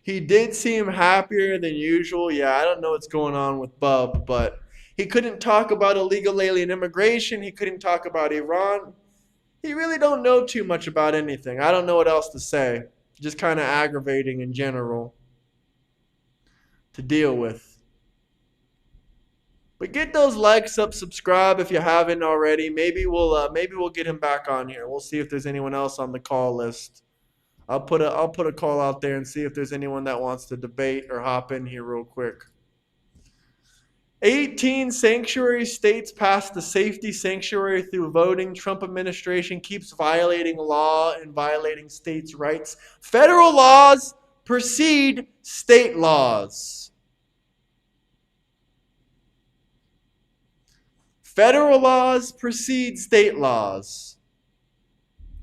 He did seem happier than usual. Yeah, I don't know what's going on with Bub, but he couldn't talk about illegal alien immigration. He couldn't talk about Iran. He really don't know too much about anything. I don't know what else to say. Just kind of aggravating in general to deal with. But get those likes up, subscribe if you haven't already. Maybe we'll get him back on here. We'll see if there's anyone else on the call list. I'll put a call out there and see if there's anyone that wants to debate or hop in here real quick. 18 sanctuary states passed the safety sanctuary through voting. Trump administration keeps violating law and violating states' rights. Federal laws precede state laws. Federal laws precede state laws.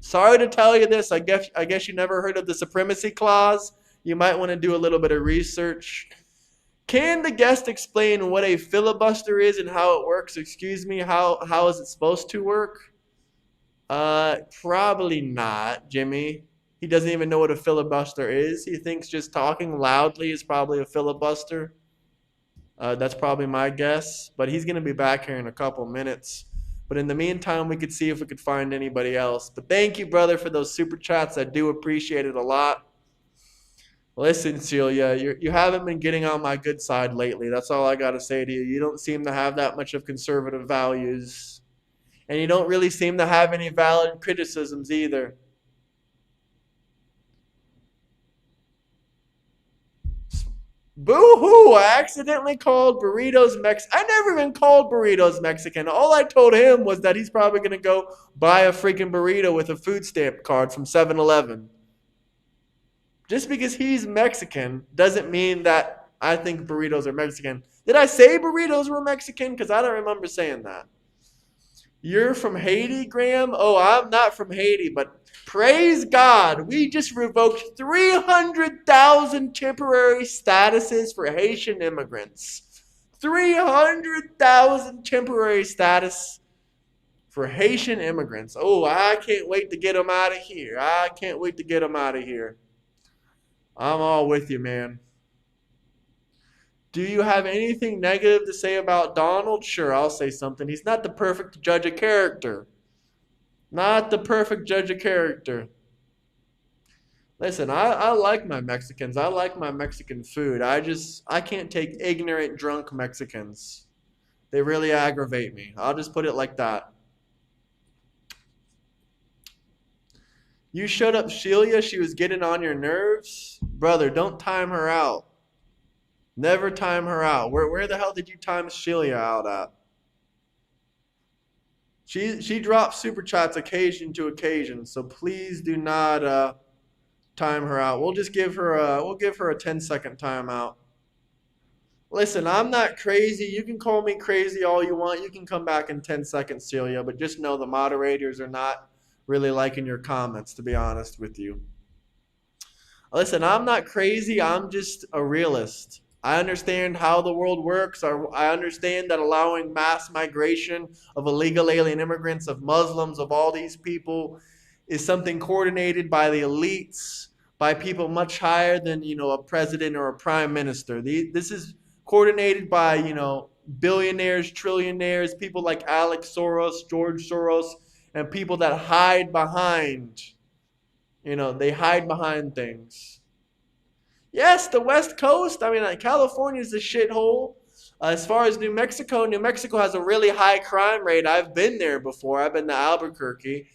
Sorry to tell you this. I guess you never heard of the Supremacy Clause. You might want to do a little bit of research. Can the guest explain what a filibuster is and how it works? Excuse me, how is it supposed to work? Probably not, Jimmy. He doesn't even know what a filibuster is. He thinks just talking loudly is probably a filibuster. That's probably my guess. But he's going to be back here in a couple minutes. But in the meantime, we could see if we could find anybody else. But thank you, brother, for those super chats. I do appreciate it a lot. Listen, Celia, you haven't been getting on my good side lately. That's all I got to say to you. You don't seem to have that much of conservative values. And you don't really seem to have any valid criticisms either. Boo-hoo! I accidentally called Burritos Mexican. I never even called Burritos Mexican. All I told him was that he's probably going to go buy a freaking burrito with a food stamp card from 7-Eleven. Just because he's Mexican doesn't mean that I think burritos are Mexican. Did I say burritos were Mexican? Because I don't remember saying that. You're from Haiti, Graham? Oh, I'm not from Haiti, but praise God, we just revoked 300,000 temporary statuses for Haitian immigrants. 300,000 temporary status for Haitian immigrants. Oh, I can't wait to get them out of here. I can't wait to get them out of here. I'm all with you, man. Do you have anything negative to say about Donald? Sure, I'll say something. He's not the perfect judge of character. Not the perfect judge of character. Listen, I like my Mexicans. I like my Mexican food. I can't take ignorant, drunk Mexicans. They really aggravate me. I'll just put it like that. You shut up Sheila. She was getting on your nerves. Brother, don't time her out. Never time her out. Where the hell did you time Sheila out at? She drops super chats occasion to occasion, so please do not time her out. We'll give her a 10-second timeout. Listen, I'm not crazy. You can call me crazy all you want. You can come back in 10 seconds, Celia, but just know the moderators are not really liking your comments, to be honest with you. Listen, I'm not crazy. I'm just a realist. I understand how the world works. I understand that allowing mass migration of illegal alien immigrants, of Muslims, of all these people is something coordinated by the elites, by people much higher than, a president or a prime minister. This is coordinated by, billionaires, trillionaires, people like Alex Soros, George Soros, and people that hide behind, they hide behind things. Yes, the West Coast, California is a shithole. As far as New Mexico has a really high crime rate. I've been there before. I've been to Albuquerque.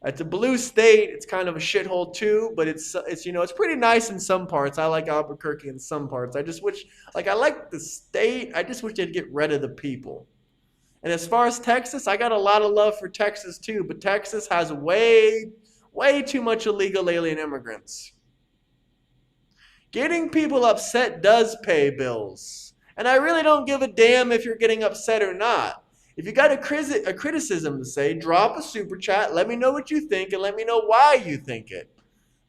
It's a blue state. It's kind of a shithole too, but it's it's pretty nice in some parts. I like Albuquerque in some parts. I just wish, I like the state. I just wish they'd get rid of the people. And as far as Texas, I got a lot of love for Texas too, but Texas has way too much illegal alien immigrants. Getting people upset does pay bills. And I really don't give a damn if you're getting upset or not. If you got a criticism to say, drop a super chat, let me know what you think, and let me know why you think it.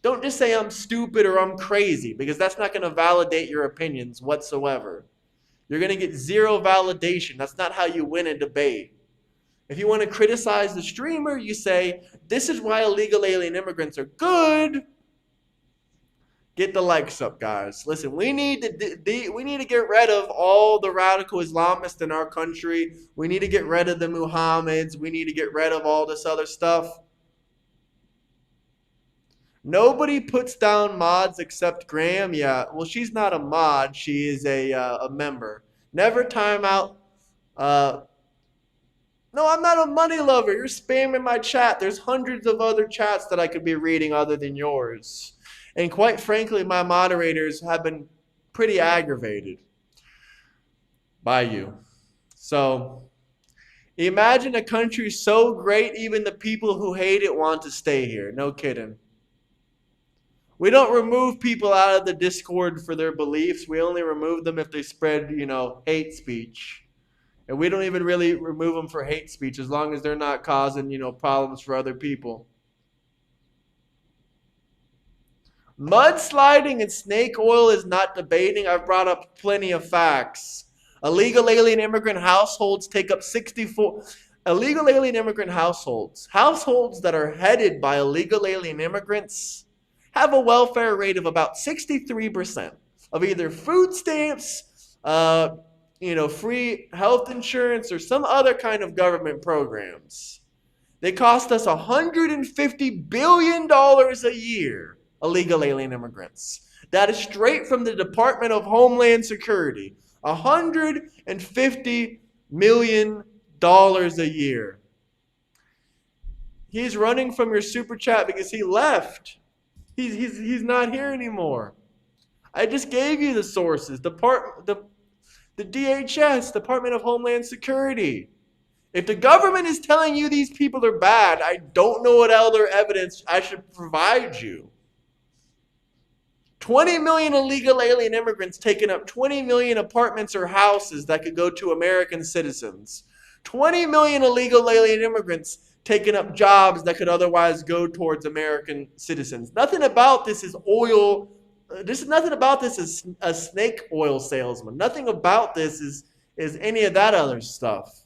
Don't just say I'm stupid or I'm crazy, because that's not going to validate your opinions whatsoever. You're going to get zero validation. That's not how you win a debate. If you want to criticize the streamer, you say, this is why illegal alien immigrants are good. Get the likes up, guys. Listen, we need to get rid of all the radical Islamists in our country. We need to get rid of the Muhammads. We need to get rid of all this other stuff. Nobody puts down mods except Graham. Yeah, well, she's not a mod. She is a member. Never time out. No, I'm not a money lover. You're spamming my chat. There's hundreds of other chats that I could be reading other than yours. And quite frankly, my moderators have been pretty aggravated by you. So, imagine a country so great, even the people who hate it want to stay here. No kidding. We don't remove people out of the Discord for their beliefs. We only remove them if they spread, hate speech. And we don't even really remove them for hate speech as long as they're not causing, problems for other people. Mudsliding and snake oil is not debating. I've brought up plenty of facts. Illegal alien immigrant households take up 64. Illegal alien immigrant households that are headed by illegal alien immigrants, have a welfare rate of about 63% of either food stamps, free health insurance, or some other kind of government programs. They cost us $150 billion a year. Illegal alien immigrants. That is straight from the Department of Homeland Security. $150 million a year. He's running from your super chat because he left. He's not here anymore. I just gave you the sources. The DHS, Department of Homeland Security. If the government is telling you these people are bad, I don't know what other evidence I should provide you. 20 million illegal alien immigrants taking up 20 million apartments or houses that could go to American citizens. 20 million illegal alien immigrants taking up jobs that could otherwise go towards American citizens. Nothing about this is oil. Nothing about this is a snake oil salesman. Nothing about this is any of that other stuff.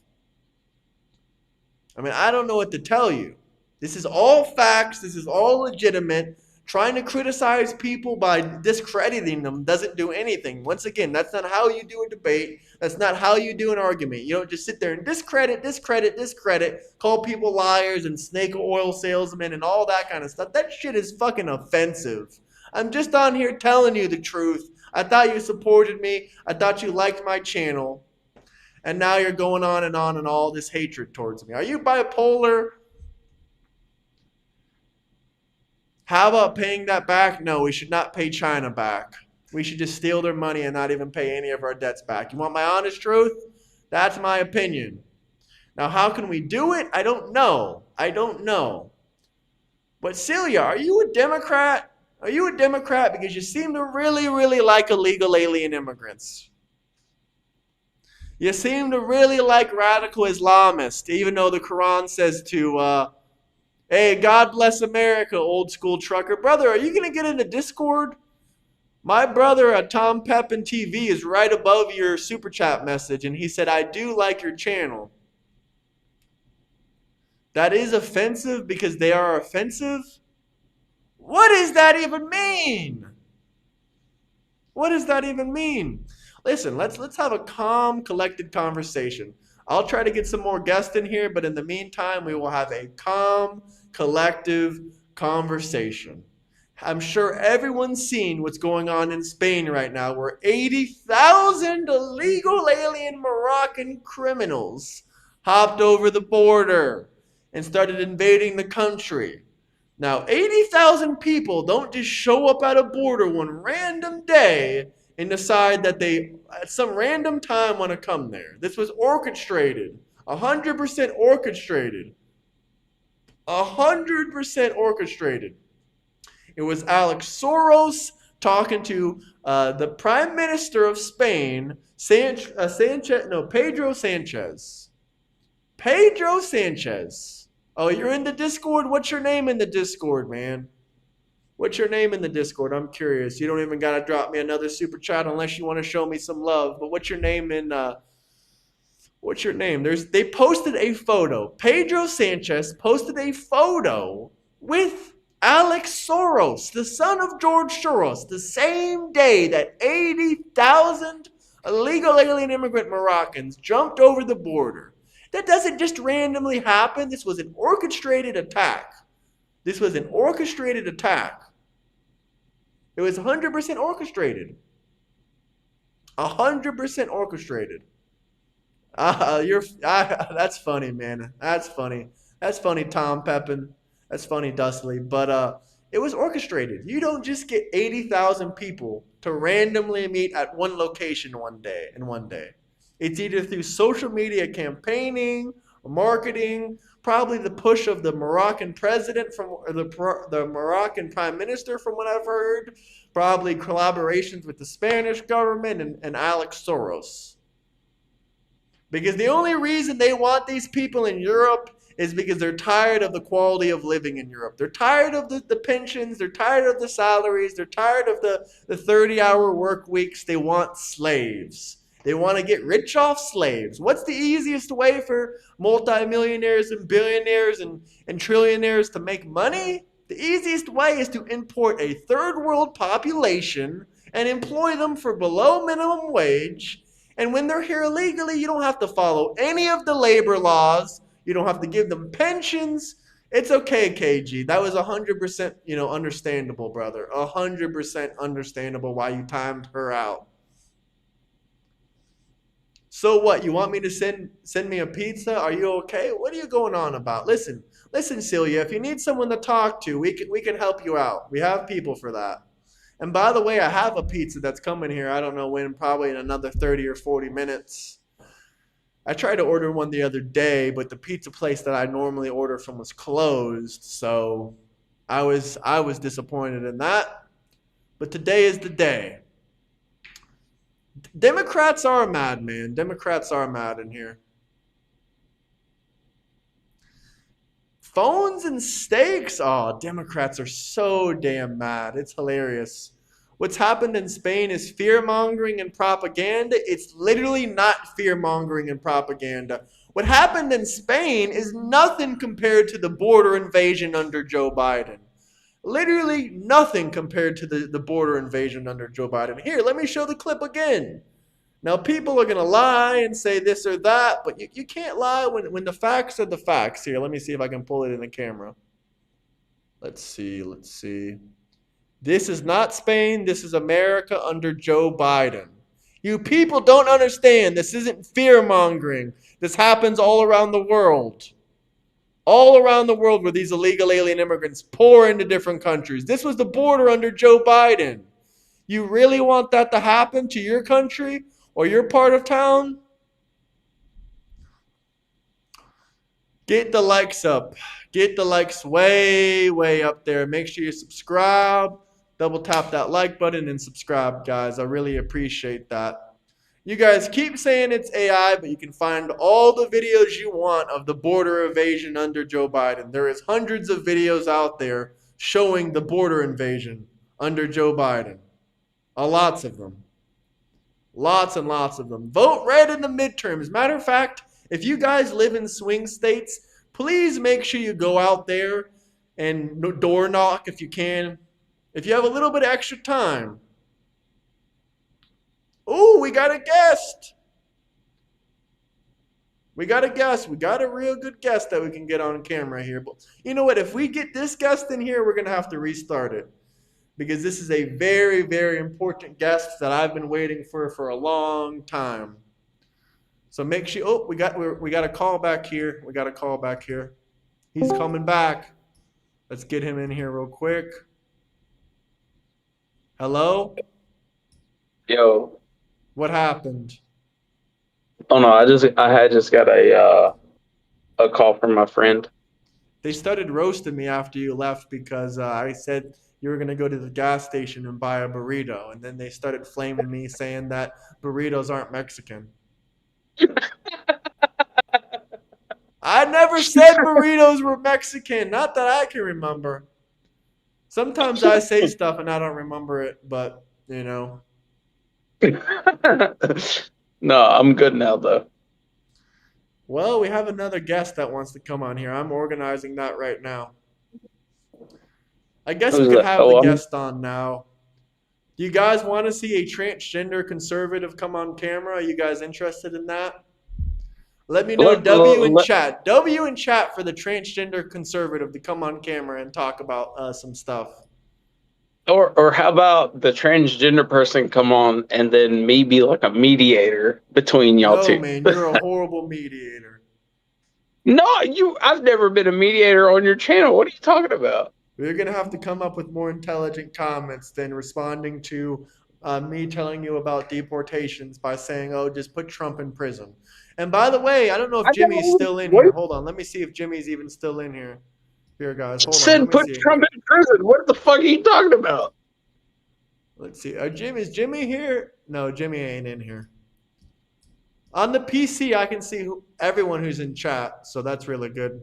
I don't know what to tell you. This is all facts. This is all legitimate. Trying to criticize people by discrediting them doesn't do anything. Once again, that's not how you do a debate. That's not how you do an argument. You don't just sit there and discredit, call people liars and snake oil salesmen and all that kind of stuff. That shit is fucking offensive. I'm just on here telling you the truth. I thought you supported me. I thought you liked my channel. And now you're going on and all this hatred towards me. Are you bipolar? How about paying that back? No, we should not pay China back. We should just steal their money and not even pay any of our debts back. You want my honest truth? That's my opinion. Now, how can we do it? I don't know. But Celia, are you a Democrat? Are you a Democrat because you seem to really, really like illegal alien immigrants? You seem to really like radical Islamists, even though the Quran says to... hey, God bless America, old school trucker. Brother, are you going to get into Discord? My brother, Tom Pepin TV, is right above your super chat message, and he said, I do like your channel. That is offensive because they are offensive? What does that even mean? What does that even mean? Listen, let's have a calm, collected conversation. I'll try to get some more guests in here, but in the meantime, we will have a calm, collective conversation. I'm sure everyone's seen what's going on in Spain right now, where 80,000 illegal alien Moroccan criminals hopped over the border and started invading the country. Now, 80,000 people don't just show up at a border one random day and decide that they, at some random time, want to come there. This was orchestrated, 100% orchestrated. 100% orchestrated. It was Alex Soros talking to the Prime Minister of Spain, Pedro Sanchez. Pedro Sanchez. Oh, you're in the Discord? What's your name in the Discord, man? What's your name in the Discord? I'm curious. You don't even got to drop me another super chat unless you want to show me some love. But what's your name in what's your name? They posted a photo. Pedro Sanchez posted a photo with Alex Soros, the son of George Soros, the same day that 80,000 illegal alien immigrant Moroccans jumped over the border. That doesn't just randomly happen. This was an orchestrated attack. This was an orchestrated attack. It was 100% orchestrated. 100% orchestrated. That's funny, man. That's funny. That's funny, Tom Pepin. That's funny, Dustley. But it was orchestrated. You don't just get 80,000 people to randomly meet at one location one day in one day. It's either through social media campaigning, or marketing, probably the push of the Moroccan president or the Moroccan prime minister, from what I've heard, probably collaborations with the Spanish government and Alex Soros. Because the only reason they want these people in Europe is because they're tired of the quality of living in Europe. They're tired of the pensions. They're tired of the salaries. They're tired of the 30-hour work weeks. They want slaves. They want to get rich off slaves. What's the easiest way for multimillionaires and billionaires and trillionaires to make money? The easiest way is to import a third world population and employ them for below minimum wage. And when they're here illegally, you don't have to follow any of the labor laws. You don't have to give them pensions. It's okay, KG. That was 100%, understandable, brother. 100% understandable why you timed her out. So what? You want me to send me a pizza? Are you okay? What are you going on about? Listen, Celia. If you need someone to talk to, we can help you out. We have people for that. And by the way, I have a pizza that's coming here. I don't know when, probably in another 30 or 40 minutes. I tried to order one the other day, but the pizza place that I normally order from was closed. So I was disappointed in that. But today is the day. Democrats are mad, man. Democrats are mad in here. Phones and steaks. Oh, Democrats are so damn mad. It's hilarious. What's happened in Spain is fear-mongering and propaganda. It's literally not fear-mongering and propaganda. What happened in Spain is nothing compared to the border invasion under Joe Biden. Literally nothing compared to the border invasion under Joe Biden. Here, let me show the clip again. Now, people are going to lie and say this or that, but you can't lie when the facts are the facts. Here, let me see if I can pull it in the camera. Let's see. This is not Spain. This is America under Joe Biden. You people don't understand. This isn't fear-mongering. This happens all around the world. All around the world where these illegal alien immigrants pour into different countries. This was the border under Joe Biden. You really want that to happen to your country or your part of town? Get the likes up. Get the likes way, way up there. Make sure you subscribe. Double tap that like button and subscribe, guys. I really appreciate that. You guys keep saying it's AI, but you can find all the videos you want of the border invasion under Joe Biden. There is hundreds of videos out there showing the border invasion under Joe Biden. Lots of them. Lots and lots of them. Vote red in the midterms. Matter of fact, if you guys live in swing states, please make sure you go out there and door knock if you can. If you have a little bit of extra time, Oh, we got a guest. We got a guest. We got a real good guest that we can get on camera here. But you know what? If we get this guest in here, we're going to have to restart it because this is a very, very important guest that I've been waiting for a long time. So make sure. Oh, we got a call back here. We got a call back here. He's coming back. Let's get him in here real quick. Hello? Yo, What happened? oh no, I had just got a call from my friend. They started roasting me after you left because I said you were going to go to the gas station and buy a burrito. And then they started flaming me saying that burritos aren't Mexican. I never said burritos were Mexican. Not that I can remember. Sometimes I say stuff and I don't remember it, but you know. No, I'm good now though. Well, we have another guest that wants to come on here. I'm organizing that right now. I guess we Who's could that? have the Oh, guest on now. Do you guys want to see a transgender conservative come on camera? Are you guys interested in that? Let me know let, W in let, chat. W in chat for the transgender conservative to come on camera and talk about some stuff. or how about the transgender person come on and then maybe like a mediator between y'all No, two? man, you're a horrible mediator. No, I've never been a mediator on your channel. What are you talking about? We're going to have to come up with more intelligent comments than responding to me telling you about deportations by saying, oh, just put Trump in prison. And by the way, I don't know if I Jimmy's never still in what here. Hold on. Let me see if Jimmy's even still in here. Here, guys. Hold on. Let said me put see. Trump in prison. What the fuck are you talking about? Let's see. Is Jimmy here? No, Jimmy ain't in here. On the PC, I can see everyone who's in chat, so that's really good.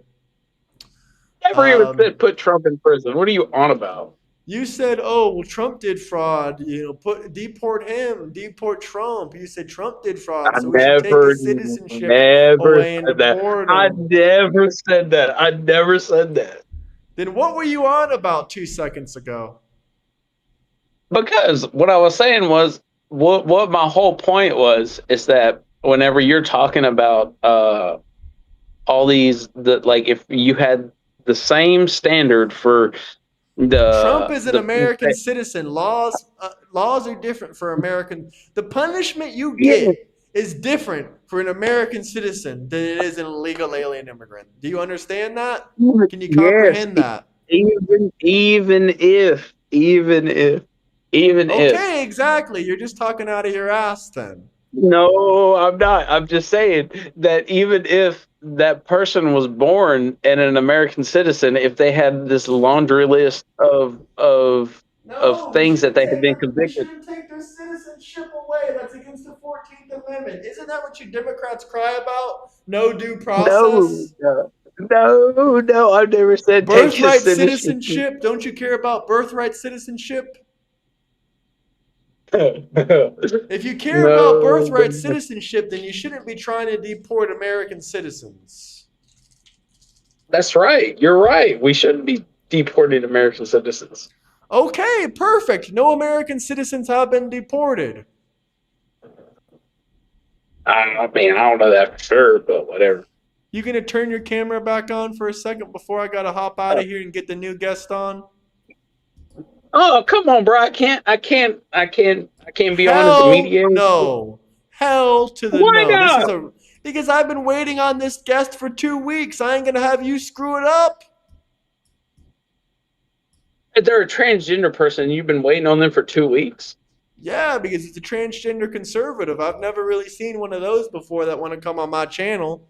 Never even Um, said put Trump in prison. What are you on about? you said, "Oh, well, Trump did fraud. You know, deport him, deport Trump." You said Trump did fraud, I so we should take never, his citizenship never away and said that. deport I him. never said that. I never said that. Then what were you on about 2 seconds ago? Because what I was saying was what my whole point was is that whenever you're talking about all like if you had the same standard for Trump is an the American citizen. Laws are different for American. The punishment you yeah, get is different for an American citizen than it is an illegal alien immigrant. Do you understand that? Can you yes, comprehend that? even if Okay, exactly. You're just talking out of your ass then. no, I'm not. I'm just saying that even if that person was born and an American citizen, if they had this laundry list of No, things that they had been we convicted. shouldn't take their citizenship away. That's against the 14th Amendment. Isn't that what you Democrats cry about? No due No, process? no, I've never said take his Birthright citizenship. citizenship? Don't you care about birthright citizenship? If you care about No, birthright citizenship, then you shouldn't be trying to deport American citizens. that's right. You're right. We shouldn't be deporting American citizens. Okay, perfect. No American citizens have been deported. I mean, I don't know that for sure, but whatever. You gonna turn your camera back on for a second before I gotta hop out of here and get the new guest on? Oh, come on, bro. I can't be on as a Hell mediator. no. Hell to the Why no. not? Because I've been waiting on this guest for 2 weeks. I ain't gonna have you screw it up. If they're a transgender person, you've been waiting on them for 2 weeks. Yeah, because it's a transgender conservative. I've never really seen one of those before that want to come on my channel.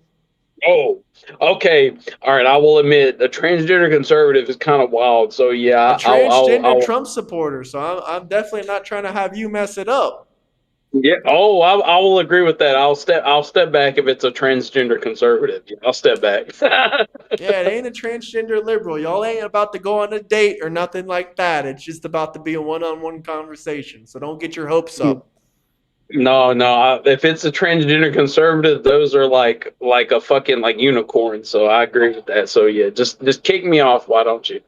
Oh, okay. All right. I will admit a transgender conservative is kind of wild. So A yeah, transgender I'll Trump supporter. So I'm definitely not trying to have you mess it up. yeah. Oh, I will agree with that. I'll step back if it's a transgender conservative. Yeah, I'll step back. Yeah, it ain't a transgender liberal. Y'all ain't about to go on a date or nothing like that. It's just about to be a one-on-one conversation. So don't get your hopes up. No, no. If it's a transgender conservative, those are like a fucking like unicorn. So I agree with that. So yeah, just kick me off. Why don't you?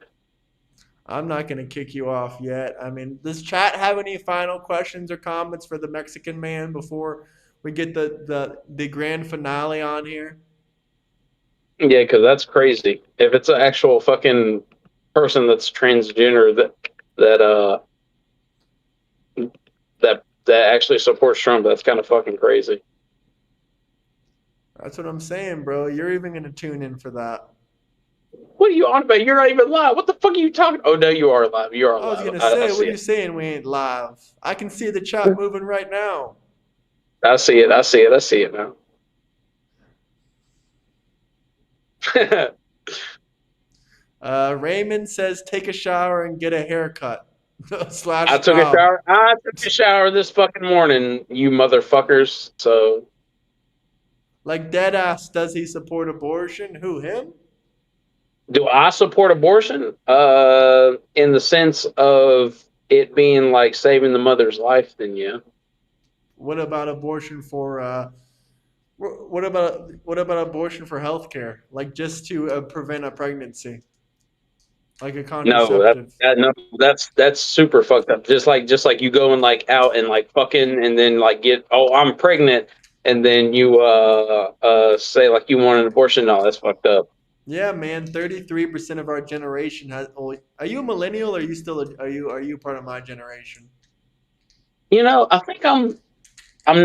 I'm not gonna kick you off yet. I mean, does chat have any final questions or comments for the Mexican man before we get the grand finale on here? Yeah, because that's crazy. If it's an actual fucking person that's transgender that that actually supports Trump, that's kind of fucking crazy. That's what I'm saying, bro. You're even gonna tune in for that. What are you on about? You're not even live. What the fuck are you talking? Oh no, you are live. You are I was live. gonna I say, what see are you it. saying? We ain't live. I can see the chat moving right now. I see it. I see it. I see it now. Raymond says, take a shower and get a haircut. I Slash took a job. shower. I took a shower this fucking morning, you motherfuckers. So, Like dead ass, does he support abortion? Who, him? do I support abortion? In the sense of it being like saving the mother's life, then yeah. What about abortion for what about abortion for healthcare? Like just to prevent a pregnancy, like a No, contraceptive. no, that's super fucked up. Just like you going like out and like fucking and then like get, oh, I'm pregnant, and then you say like you want an abortion. No, that's fucked up. Yeah, man. 33% of our generation has. Oh, are you a millennial? Or are you still? Are you part of my generation? I think I'm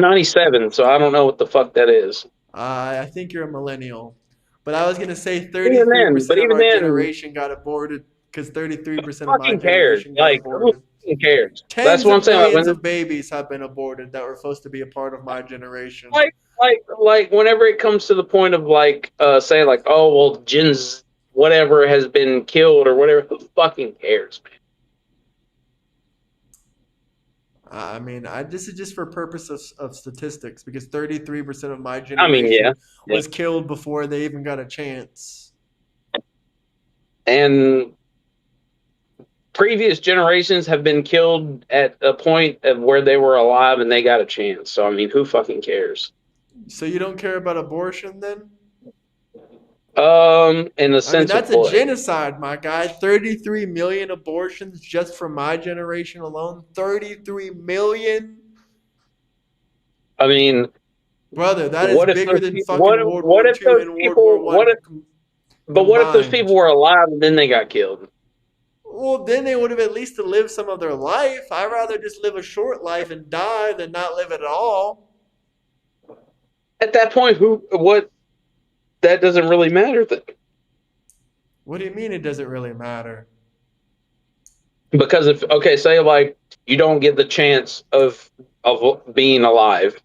97, so I don't know what the fuck that is. I think you're a millennial, but I was gonna say Even then, 33% but of even our then, generation got aborted because 33% of my fucking cares? generation got Like who aborted. fucking cares? That's Tens what I'm of saying. Like millions when of babies have been aborted that were supposed to be a part of my generation. like whenever it comes to the point of like saying like, oh well, Jen's whatever has been killed or whatever, who fucking cares, man? I mean, this is just for purpose of statistics because 33% of my I mean, yeah, generation yeah. was killed before they even got a chance. And previous generations have been killed at a point of where they were alive and they got a chance. So I mean, who fucking cares? So you don't care about abortion then? In the I mean, sense of that's a what? genocide, my guy. 33 million abortions just from my generation alone. 33 million? I mean, Brother, that is what if bigger those than people? fucking World What War if II those and World War people? One But what if those combined. people were alive and then they got killed? Well, then they would have at least lived some of their life. I'd rather just live a short life and die than not live at all. At that point, who? What? That doesn't really matter then. What do you mean it doesn't really matter? Because if okay, say like you don't get the chance of being alive.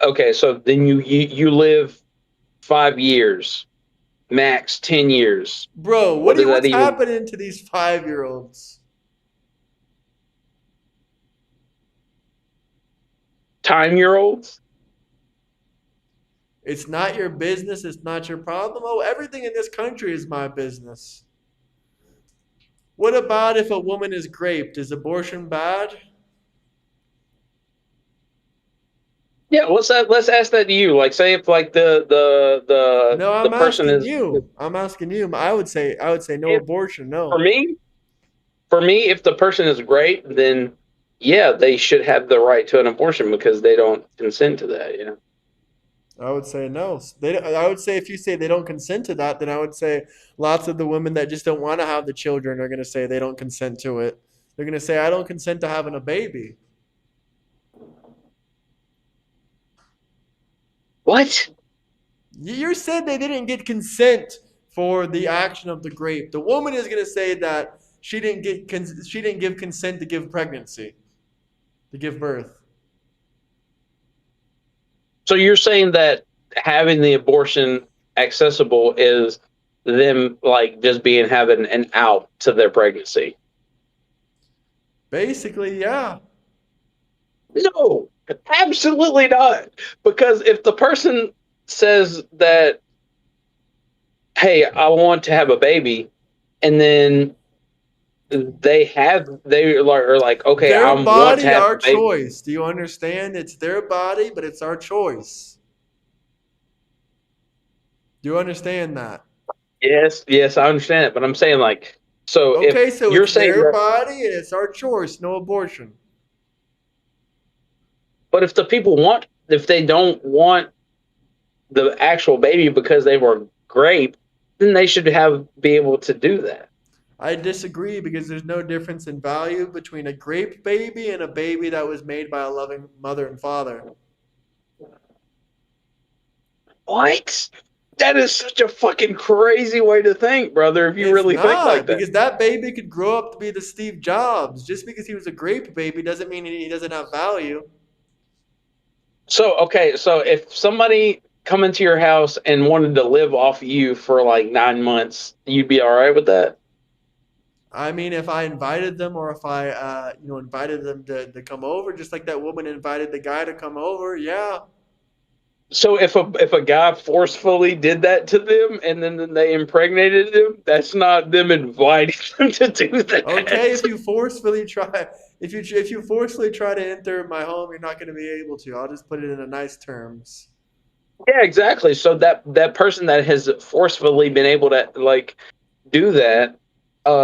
Okay, so then you live 5 years, max 10 years. Bro, What does that what's even? happening to these 5-year-olds? Time year olds? It's not your business, it's not your problem. Oh, everything in this country is my business. What about if a woman is raped? Is abortion bad? Yeah, let's ask that to you. Like, say if like No, the I'm person asking is you. I'm asking you. I would say no if abortion, for no. me for me if the person is great, then yeah, they should have the right to an abortion because they don't consent to that. I would say no. I would say if you say they don't consent to that, then I would say lots of the women that just don't want to have the children are going to say they don't consent to it. They're going to say I don't consent to having a baby. What? You said they didn't get consent for the action of the grape. The woman is going to say that she didn't give consent to give pregnancy, to give birth. So you're saying that having the abortion accessible is them like just being having an out to their pregnancy? Basically, yeah. No, absolutely not. Because if the person says that, hey, I want to have a baby, and then are like, okay, I Their want to body, have our a baby. choice. Do you understand? It's their body, but it's our choice. Do you understand that? Yes, yes, I understand it, but I'm saying like So if Okay, so you're it's saying their that, body and it's our choice, no abortion. but if the people want, if they don't want the actual baby because they were raped, then they should have be able to do that. I disagree because there's no difference in value between a grape baby and a baby that was made by a loving mother and father. What? That is such a fucking crazy way to think, brother. If you It's really think like not that. because that baby could grow up to be the Steve Jobs. Just because he was a grape baby doesn't mean he doesn't have value. So okay, so if somebody come into your house and wanted to live off you for like 9 months, you'd be all right with that. I mean, if I invited them or if I, invited them to come over, just like that woman invited the guy to come over, yeah. So if a guy forcefully did that to them and then they impregnated them, that's not them inviting them to do Okay, that. if you forcefully try to enter my home, you're not going to be able to. I'll just put it in a nice terms. Yeah, exactly. So that person that has forcefully been able to like do that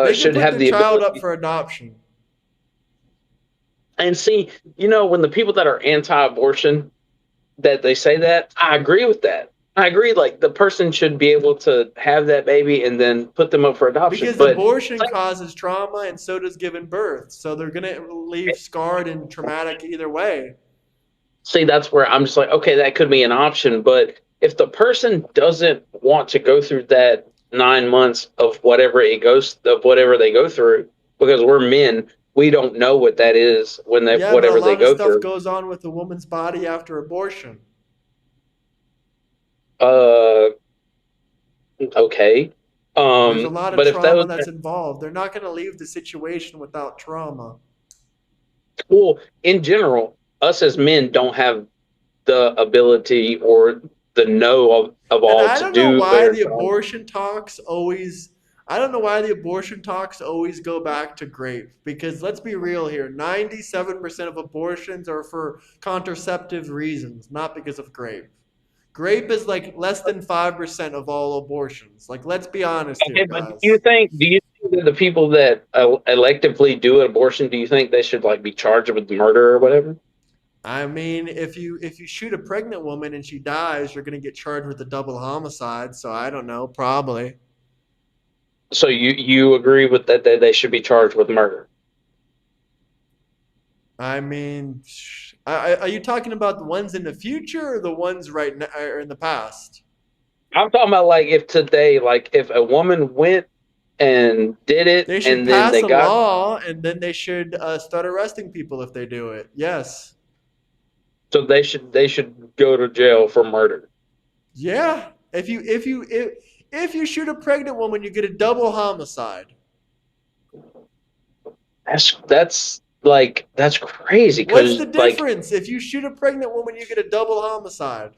They can should put have their the child up ability. for adoption. And see, when the people that are anti-abortion that they say that, I agree with that. I agree. Like the person should be able to have that baby and then put them up for adoption. Because But abortion causes trauma and so does giving birth. So they're going to leave scarred and traumatic either way. see, that's where I'm just like, okay, that could be an option. But if the person doesn't want to go through that 9 months of whatever they go through, because we're men, we don't know what that is when they Yeah, but a whatever they lot of go stuff through. goes on with a woman's body after abortion. Uh, okay. There's a lot of But if trauma those that's involved. They're not going to leave the situation without trauma. well, in general, us as men don't have the ability or the know of And all to do their job. I don't know why the abortion talks always go back to grape. Because let's be real here 97% of abortions are for contraceptive reasons, not because of grape. Grape is like less than 5% of all abortions. Like, let's be honest here, Okay, but guys. do you think that the people that electively do an abortion, do you think they should like be charged with murder or whatever? I mean, if you shoot a pregnant woman and she dies, you're gonna get charged with a double homicide. So I don't know, probably. So you agree with that they should be charged with murder? I mean, are you talking about the ones in the future or the ones right now or in the past? I'm talking about like if today, like if a woman went and did it They should and then pass they a got law and then they should start arresting people if they do it. Yes. so they should go to jail for murder. Yeah. If you shoot a pregnant woman, you get a double homicide. That's crazy What's the because like difference? If you shoot a pregnant woman, you get a double homicide.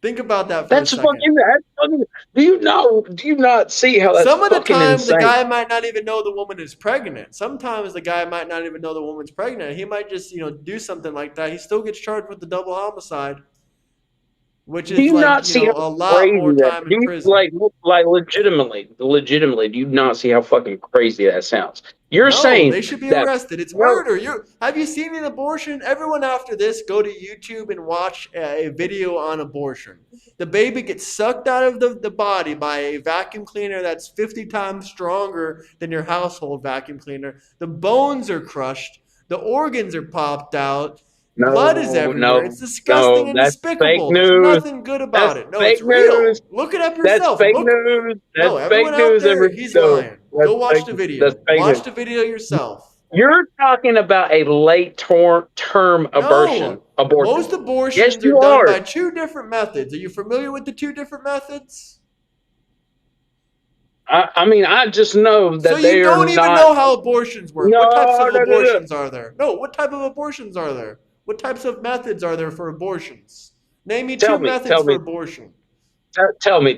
Think about that for a that's second. fucking. Do you not see how that's Some of the fucking time, the insane? guy might not even know the woman is pregnant. Sometimes the guy might not even know the woman's pregnant. He might just, do something like that. He still gets charged with the double homicide, which Do is you like, not see how a lot crazy more that? time Do in you prison. like legitimately? Do you not see how fucking crazy that sounds? You're No, they saying should be that arrested. It's no, murder. Have you seen an abortion? Everyone after this, go to YouTube and watch a video on abortion. The baby gets sucked out of the body by a vacuum cleaner that's 50 times stronger than your household vacuum cleaner. The bones are crushed. The organs are popped out. Blood is no, everywhere. no, It's disgusting no. and That's fake despicable. There's news. nothing good That's about it. No, it's fake news. real. Look it up That's yourself. fake Look. news. No, That's everyone fake out news. there, he's No, lying. that's Go watch fake. the That's video. fake Watch news. the video yourself. You're talking about a late term No, abortion. most Yes, abortions are you done are. by two different methods. Are you familiar with the two different methods? I mean, I just know So that you they are don't even not. know how abortions work. What types No, of no, no, no. abortions are there? No, what type of abortions are there? What types of methods are there for abortions? Name me Tell two me, methods tell for me, abortion. tell me.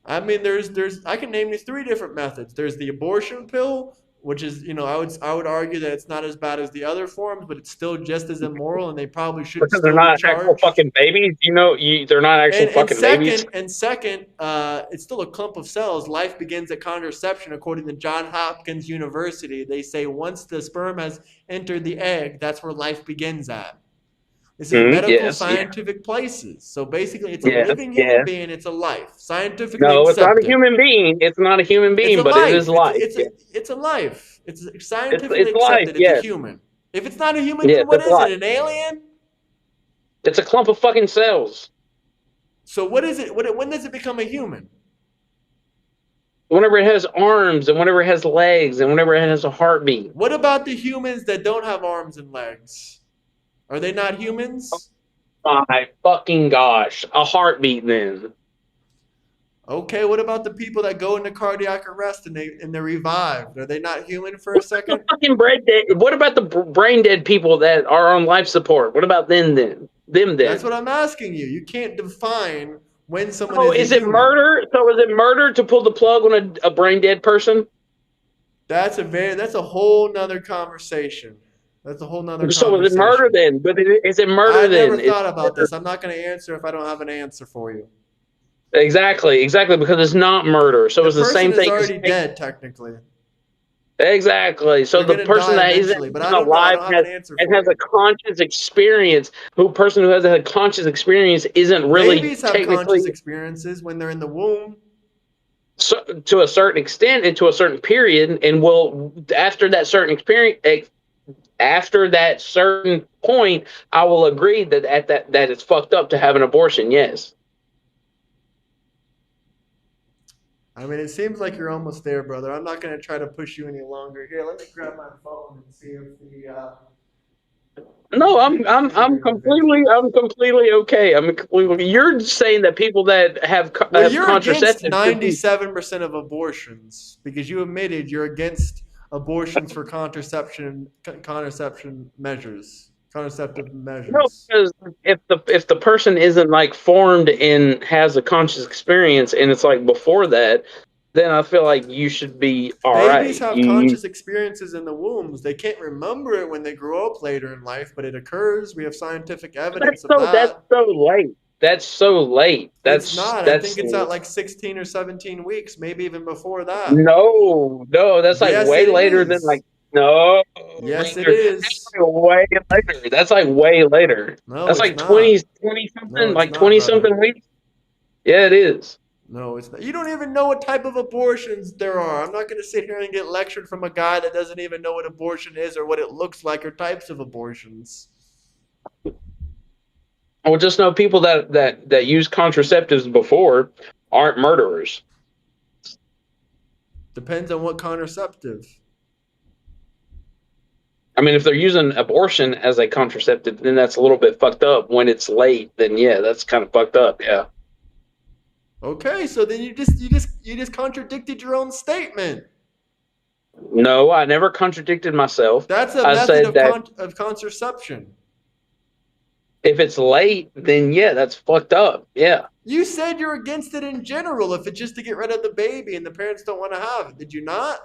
I mean, I can name you three different methods. There's the abortion pill, which is, I would argue that it's not as bad as the other forms, but it's still just as immoral, and they probably should Because they're still be not actual charged. fucking babies. They're not actual And fucking babies. second, it's still a clump of cells. Life begins at conception, according to Johns Hopkins University. They say once the sperm has entered the egg, that's where life begins at. This is medical, Yes, scientific places. So basically, it's a yes, living human yes. being. It's a life, scientifically No, it's not a accepted. human being. It's not a human It's being, a but it is life. life. It's a life. It's scientifically It's life. accepted. It's a Yes, human. If it's not a human, yes, then what it's is life. it? An alien? It's a clump of fucking cells. So what is it? When does it become a human? Whenever it has arms and whenever it has legs and whenever it has a heartbeat. What about the humans that don't have arms and legs? Are they not humans? My fucking gosh. A heartbeat then. Okay, what about the people that go into cardiac arrest and they're revived? Are they not human for a second? Fucking brain dead. What about the brain dead people that are on life support? What about them then? That's what I'm asking you. You can't define when someone Oh, is is a it human. murder? So is it murder to pull the plug on a brain dead person? That's a whole nother conversation. That's a whole nother So is it conversation. murder then? But is it murder I then? never thought about this. I'm not going to answer if I don't have an answer for you. Exactly, because it's not murder. So it's the same person is thing. already dead, technically. Exactly. So They're the gonna person die that isn't eventually, but I don't know. I alive don't have an answer and for has you. a conscious experience, person who has a conscious experience isn't really Babies have technically, conscious experiences when they're in the womb. so, to a certain extent and to a certain period, and will after that certain experience, after that certain point, I will agree that that it's fucked up to have an abortion. Yes. I mean, it seems like you're almost there, brother. I'm not going to try to push you any longer. Here, let me grab my phone and see if No, I'm completely okay. You're saying that people that Well, have you're against contraceptives should be 97% of abortions because you admitted you're against abortions for contraceptive measures. no, because if the person isn't like formed and has a conscious experience and it's like before that, then I feel like you should be all Babies right. have conscious experiences in the wombs. They can't remember it when they grow up later in life, but it occurs. We have scientific evidence of that. That's so late. That's so late. It's not. I think it's at like 16 or 17 weeks, maybe even before that. no. That's like Yes, way it later than is. like no. Yes, it Ranger. is. That's like way later. That's like way later. No, That's it's like not. 20 No, something, it's like not, 20 brother. something weeks. Yeah, it is. No, it's not. You don't even know what type of abortions there are. I'm not going to sit here and get lectured from a guy that doesn't even know what abortion is or what it looks like or types of abortions. Well, just know people that use contraceptives before aren't murderers. Depends on what contraceptive. I mean, if they're using abortion as a contraceptive, then that's a little bit fucked up. When it's late, then yeah, that's kind of fucked up. Yeah. Okay, so then you just contradicted your own statement. No, I never contradicted myself. That's a I method said of, that of contraception. if it's late, then yeah, that's fucked up. Yeah. You said you're against it in general if it's just to get rid of the baby and the parents don't want to have it. Did you not?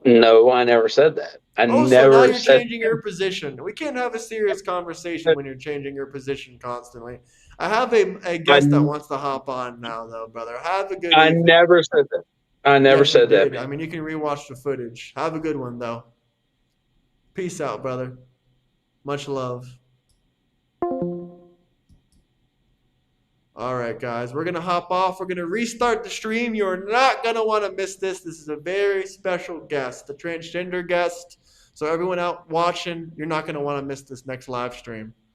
No, I never said that. I So now never you're said. changing your position. We can't have a serious conversation when you're changing your position constantly. I have a guest that wants to hop on now, though, brother. Have a good I evening. never said that. I never Yes, you said that. did. Man. I mean, you can rewatch the footage. Have a good one, though. Peace out, brother. Much love. All right, guys. We're going to hop off. We're going to restart the stream. You're not going to want to miss this. This is a very special guest, a transgender guest. So everyone out watching, you're not going to want to miss this next live stream.